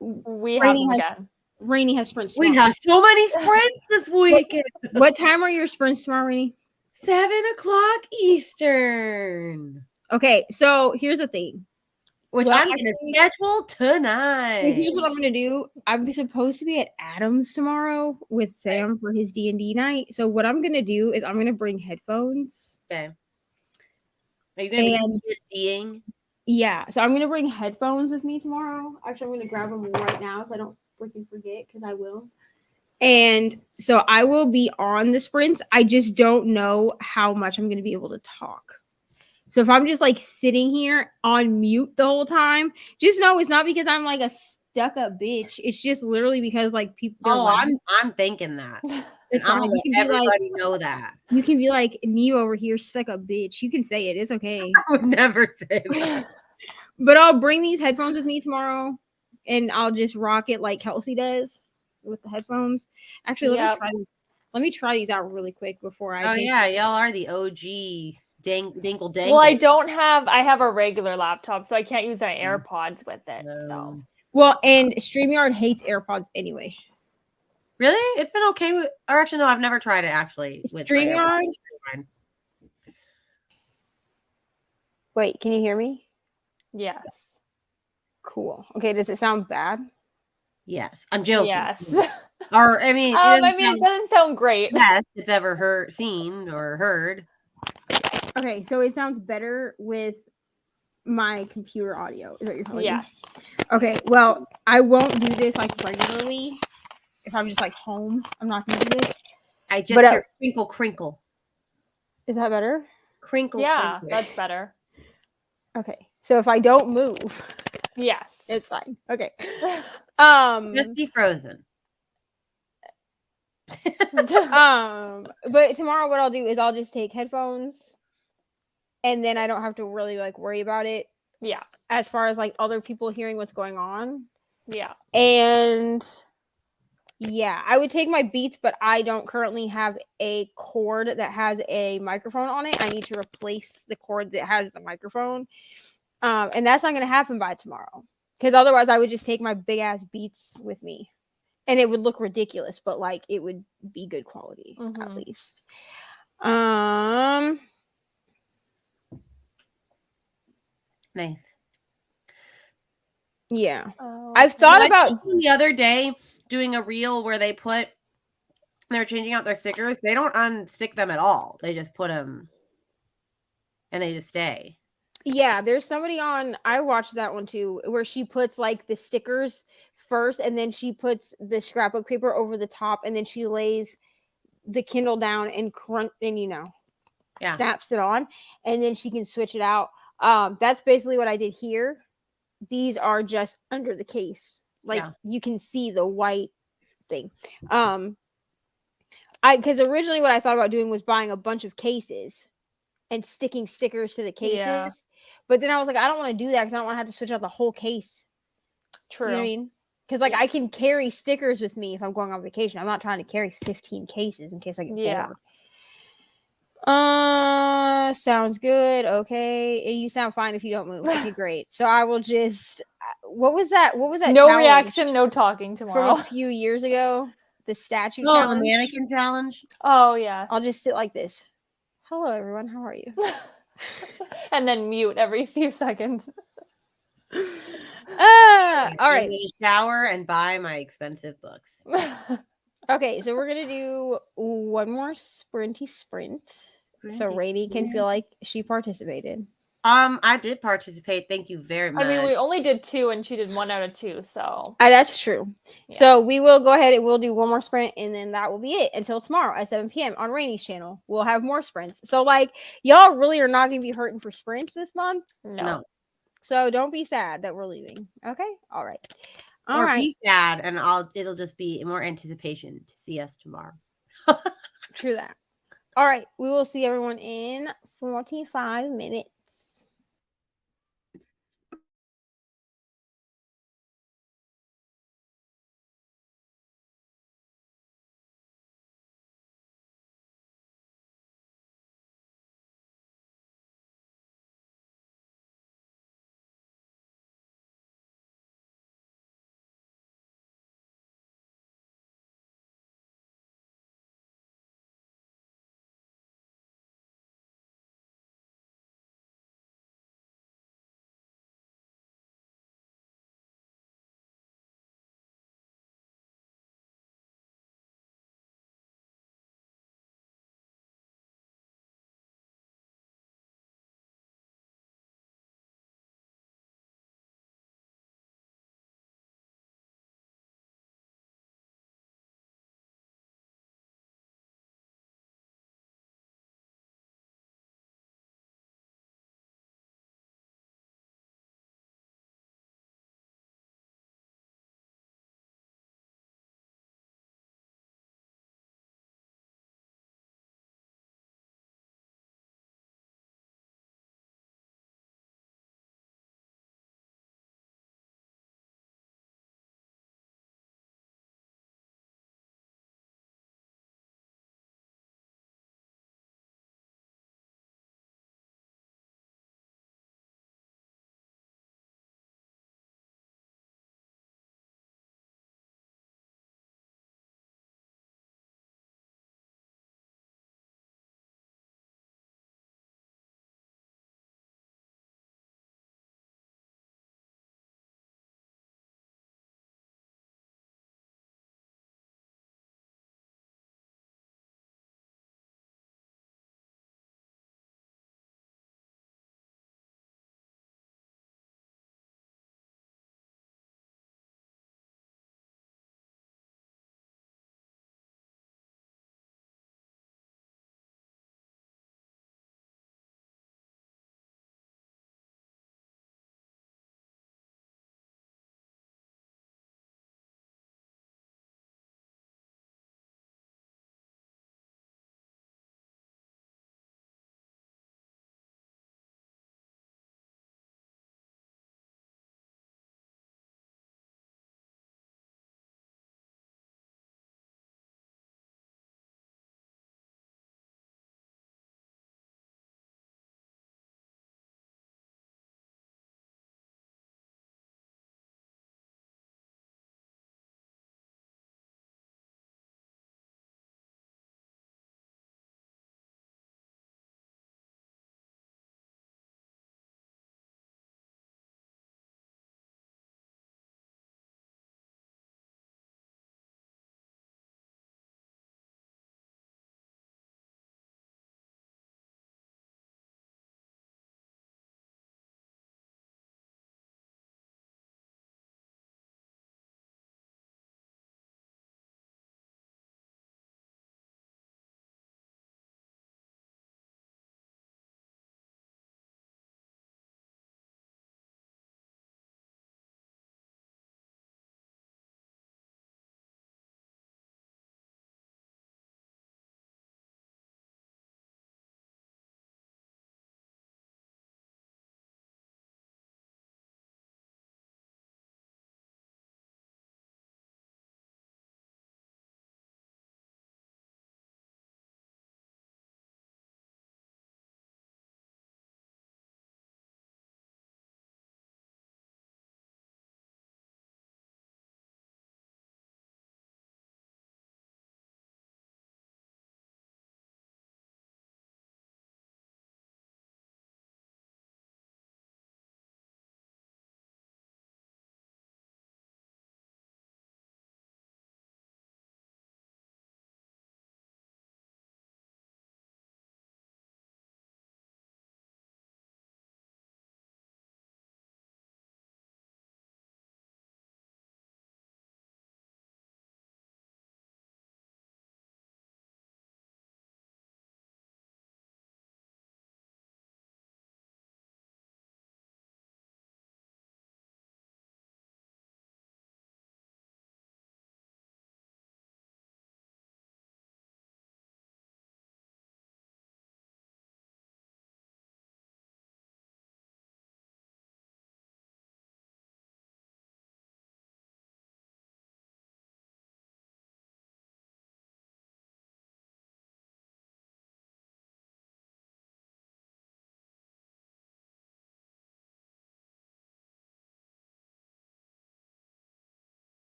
we have Rainy them has- again. Rainy has sprints. We tomorrow. have so many sprints this weekend. What time are your sprints tomorrow, Rainy? 7:00 Eastern. Okay, so here's the thing. Which Well, I'm going to actually- schedule tonight. Well, here's what I'm gonna do. I'm supposed to be at Adams tomorrow with Sam for his D&D night. So what I'm gonna do is I'm gonna bring headphones. Okay. Are you going to And- be D-ing? Yeah, so I'm gonna bring headphones with me tomorrow. Actually, I'm gonna grab them right now so I don't freaking forget because I will. And so I will be on the sprints. I just don't know how much I'm gonna be able to talk. So if I'm just like sitting here on mute the whole time, just know it's not because I'm like a stuck-up bitch. It's just literally because like people. Oh, I'm thinking that. It's I'm fine. gonna You can let be like, everybody know that. you can be like, Neo over here, stuck-up bitch. You can say it. It's okay. I would never say that. But I'll bring these headphones with me tomorrow, and I'll just rock it like Kelsey does with the headphones. Actually, Yep. let me try these out really quick before I. Oh take- yeah, y'all are the OG dingle dangle. Well, I have a regular laptop, so I can't use my AirPods with it. So Well, and StreamYard hates AirPods anyway. Really? It's been okay with, or actually no, I've never tried it actually. With my StreamYard. AirPods. Wait, can you hear me? yes. Cool. Okay, does it sound bad? Yes, I'm joking. Yes. Or I mean, it doesn't sound great. best it's ever seen or heard. Okay, so it sounds better with my computer audio. Is what you're telling me? Yes. Okay, well, I won't do this like regularly. If I'm just like home, I'm not gonna do this. I just But, hear crinkle, crinkle, Is that better? crinkle. Yeah, crinkle. that's better. Okay, so if I don't move, Yes. it's fine. Okay. Just be frozen. But tomorrow what I'll do is I'll just take headphones, and then I don't have to really like worry about it Yeah. as far as like other people hearing what's going on. Yeah. And yeah, I would take my Beats, but I don't currently have a cord that has a microphone on it. I need to replace the cord that has the microphone. And that's not going to happen by tomorrow, because otherwise I would just take my big ass Beats with me, and it would look ridiculous, but like it would be good quality at Mhm. least. Nice. Yeah. Oh, I've thought I about seen the other day doing a reel where they're changing out their stickers. They don't unstick them at all. They just put them and they just stay. Yeah, there's somebody on, I watched that one too, where she puts like the stickers first, and then she puts the scrapbook paper over the top, and then she lays the Kindle down and Yeah. snaps it on, and then she can switch it out. That's basically what I did here. These are just under the case. Like Yeah. you can see the white thing. Because originally what I thought about doing was buying a bunch of cases and sticking stickers to the cases. Yeah. But then I was like, I don't want to do that because I don't want to have to switch out the whole case. True. You know what I mean? Because like I can carry stickers with me if I'm going on vacation. I'm not trying to carry 15 cases in case I get Yeah. bored. Sounds good. Okay. You sound fine if you don't move. Okay, great. So I will just what was that? What was that? No challenge reaction, no talking from tomorrow. a few years ago. The statue Oh, the challenge. mannequin challenge. Oh yeah. I'll just sit like this. Hello everyone, how are you? And then mute every few seconds. All right. I'm gonna shower and buy my expensive books. Okay, so we're gonna do one more sprinty sprint. So Reni can feel like she participated. I did participate. Thank you very much. I mean, we only did 2 and she did 1 out of 2, so That's true. Yeah. So we will go ahead and we'll do one more sprint, and then that will be it until tomorrow at 7 p.m. on Reni's channel. We'll have more sprints. So like y'all really are not gonna be hurting for sprints this month. no. No. So don't be sad that we're leaving. Okay? All right. All Or right. be sad, and it'll just be more anticipation to see us tomorrow. True that. All right. We will see everyone in 45 minutes.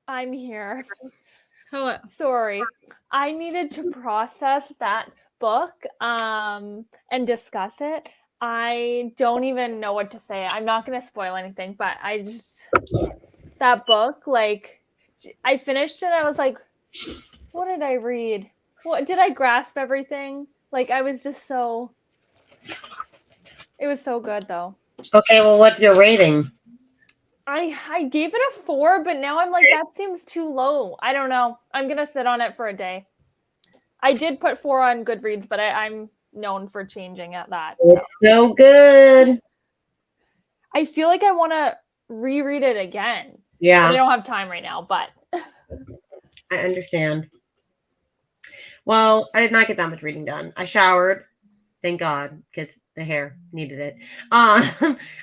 I'm here. Hello. Sorry. I needed to process that book and discuss it. I don't even know what to say. I'm not going to spoil anything, but that book, like, I finished it. I was like, what did I read? What did I grasp everything? Like, I was just so, it was so good though. Okay, well, what's your rating? I gave it a 4, but now I'm like, that seems too low. I don't know. I'm gonna sit on it for a day. I did put 4 on Goodreads, but I'm known for changing at that. So It's so good. I feel like I want to reread it again. But Yeah, I don't have time right now, but I understand. Well, I did not get that much reading done. I showered, thank God, because the hair needed it.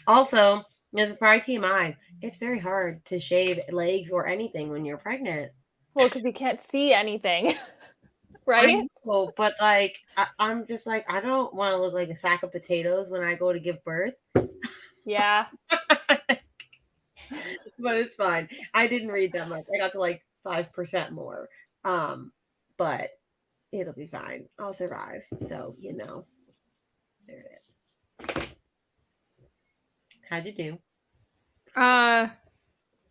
Also, as a probably TMI, it's very hard to shave legs or anything when you're pregnant. well, because you can't see anything, I right? know, but like I'm just like I don't want to look like a sack of potatoes when I go to give birth. Yeah. But it's fine. I didn't read that much. I got to like 5% more. But it'll be fine. I'll survive. So, there it is. How'd you do? I'm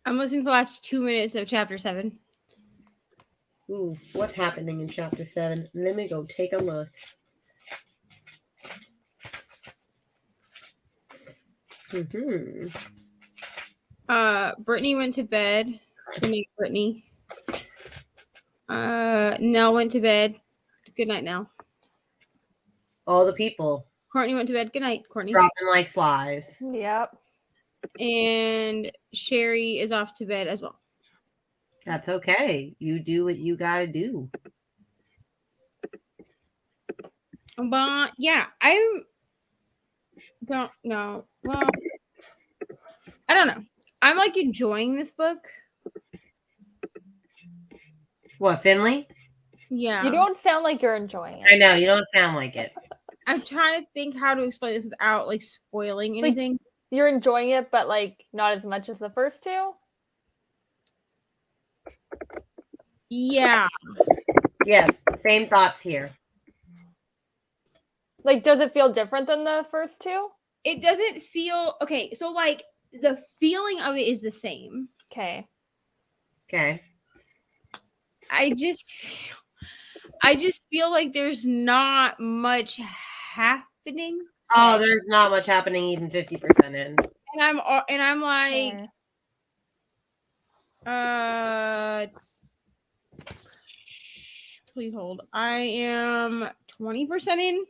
listening to the last 2 minutes of chapter 7. Ooh, what's happening in chapter 7? Let me go take a look. Brittany went to bed. Good night, Brittany. Nell went to bed. Good night, Nell. All the people Courtney went to bed. Good night, Courtney. dropping like flies. Yep. And Sherry is off to bed as well. That's okay. You do what you gotta do. But yeah, I don't know. Well, I don't know. I'm like enjoying this book. What, Finley? Yeah. You don't sound like you're enjoying I it. know, you don't sound like it. I'm trying to think how to explain this without like spoiling Like- anything. You're enjoying it, but like not as much as the first 2. Yeah. Yes, same thoughts here. Like, does it feel different than the first 2? It doesn't feel okay. So like the feeling of it is the same. Okay. Okay. I just feel like there's not much happening. Oh, there's not much happening even 50% in. And I'm like, Fair. please hold. I am 20% in.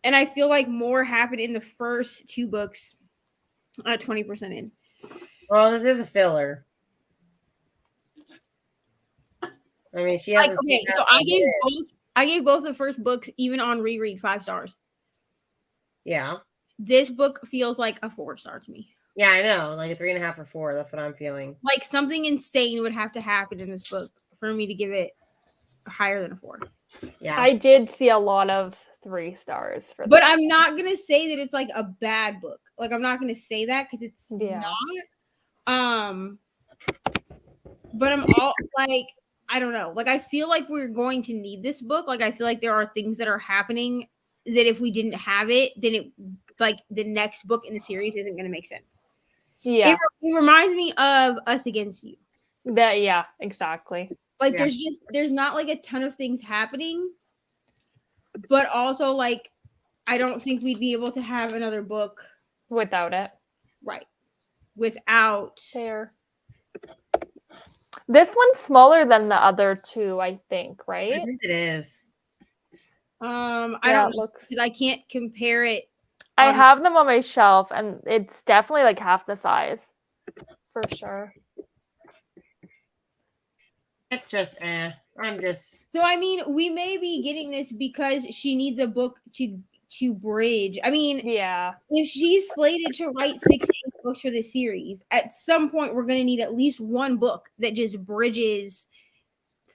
And I feel like more happened in the first 2 books. 20% in. Well, this is a filler. I mean, she has. Like, okay, so I gave both the first books, even on reread, 5 stars. Yeah. This book feels like a 4-star to me. Yeah, I know. Like a 3.5 or 4. That's what I'm feeling. Like something insane would have to happen in this book for me to give it higher than a 4. Yeah. I did see a lot of 3 stars for this. But I'm not gonna say that it's like a bad book. Like I'm not gonna say that because it's not. But I'm all like, I don't know. Like I feel like we're going to need this book. Like I feel like there are things that are happening that if we didn't have it, then it like the next book in the series isn't gonna make sense. Yeah. It reminds me of Us Against You. Yeah, exactly. Like there's not like a ton of things happening, but also like I don't think we'd be able to have another book Without it. right without Fair. This one's smaller than the other 2, I think, I right? think it is. I Yeah, don't it know, looks. 'cause I can't compare it. I have them on my shelf, and it's definitely like half the size, for sure. It's just, I'm just. So I mean, we may be getting this because she needs a book to bridge. I mean, Yeah. if she's slated to write 6 to 8 books for this series, at some point we're going to need at least one book that just bridges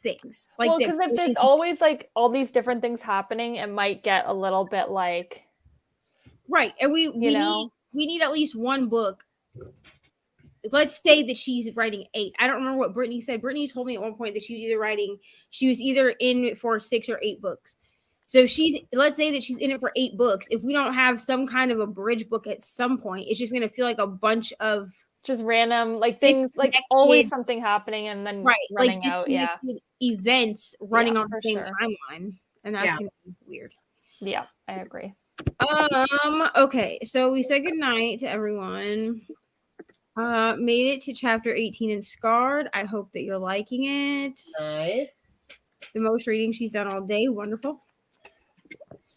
things. Like Well, because if there's always like all these different things happening, it might get a little bit like right, and we know? need at least one book let's say that she's writing 8. I don't remember what Brittany said. Brittany told me at one point that she was either in for 6 or 8 books. So let's say that she's in it for 8 books. If we don't have some kind of a bridge book at some point, it's just going to feel like a bunch of just random like things, like always something happening and then running out. Yeah, events running on the same sure. timeline, and that's going to be weird. Yeah, I agree. Okay, so we said goodnight to everyone. Made it to chapter 18 in Scarred. I hope that you're liking it. Nice. The most reading she's done all day. Wonderful.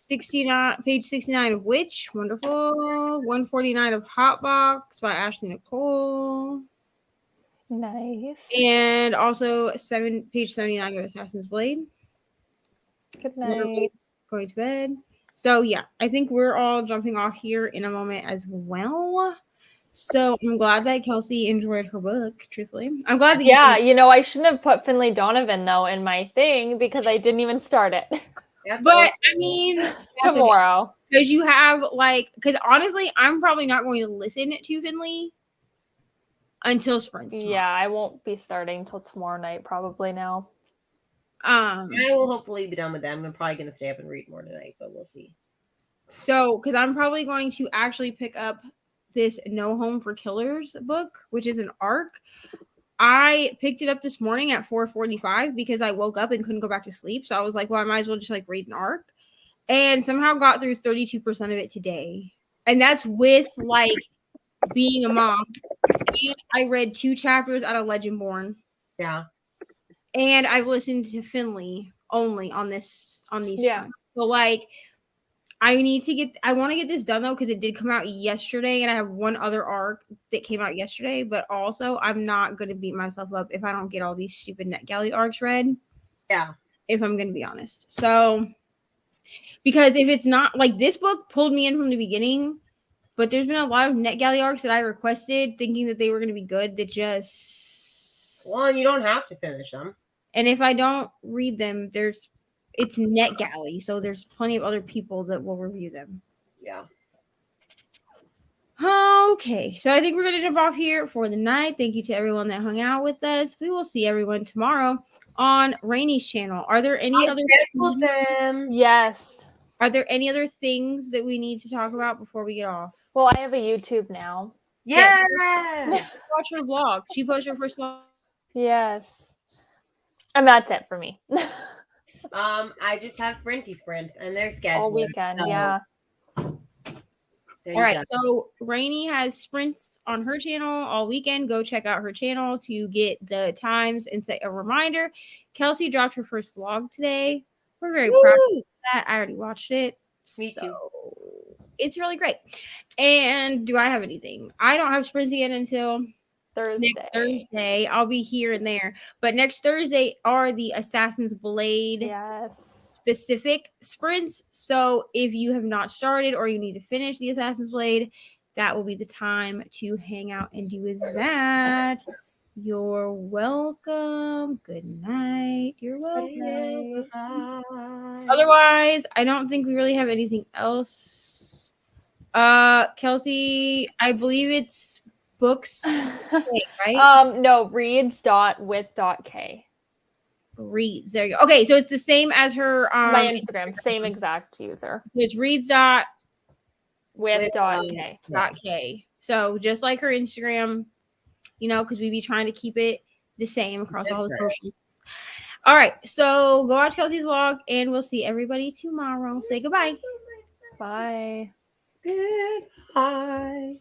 Page 69 of Witch. Wonderful. 149 of Hotbox by Ashley Nicole. Nice. And also page 79 of Assassin's Blade. Good night. Going to bed. So yeah, I think we're all jumping off here in a moment as well. So I'm glad that Kelsey enjoyed her book, truthfully. I'm glad that I shouldn't have put Finley Donovan though in my thing because I didn't even start it. But I mean tomorrow. Because you have because honestly, I'm probably not going to listen to Finley until sprints. Yeah, I won't be starting till tomorrow night, probably now. I will hopefully be done with them. I'm probably gonna stay up and read more tonight, but we'll see. So, because I'm probably going to actually pick up this No Home for Killers book, which is an arc. I picked it up this morning at 4:45 because I woke up and couldn't go back to sleep. So I was like, well, I might as well just read an arc, and somehow got through 32% of it today. And that's with being a mom. And I read 2 chapters out of Legend Born. Yeah. And I've listened to Finley only on these songs. So I want to get this done though, because it did come out yesterday and I have one other arc that came out yesterday, but also I'm not going to beat myself up if I don't get all these stupid NetGalley arcs read. Yeah. If I'm going to be honest. So, because if it's not this book pulled me in from the beginning, but there's been a lot of NetGalley arcs that I requested thinking that they were going to be good that just... Well, you don't have to finish them. And if I don't read them, it's NetGalley, so there's plenty of other people that will review them. Yeah. Okay, so I think we're going to jump off here for the night. Thank you to everyone that hung out with us. We will see everyone tomorrow on Reni's channel. Are there any other things? Yes. Are there any other things that we need to talk about before we get off? Well, I have a YouTube now. Yeah. Watch her vlog. She posted her first vlog. Yes. And that's it for me. I just have sprints, and they're scheduled all weekend. So. Yeah. All right. Go. So Reni has sprints on her channel all weekend. Go check out her channel to get the times and set a reminder. Kelsey dropped her first vlog today. We're very proud of that. I already watched it. Me too. It's really great. And do I have anything? I don't have sprints again until Thursday. Next Thursday. I'll be here and there. But next Thursday are the Assassin's Blade specific sprints. So if you have not started or you need to finish the Assassin's Blade, that will be the time to hang out and do that. You're welcome. Good night. You're welcome. Otherwise, I don't think we really have anything else. Kelsey, I believe it's books, right? No, reads.with.k. Reads. There you go. Okay, so it's the same as her my Instagram, same exact user. It's reads.with.k. So just like her Instagram, because we be trying to keep it the same across all the socials. All right, so go watch Kelsey's vlog, and we'll see everybody tomorrow. Say goodbye. Bye. Goodbye.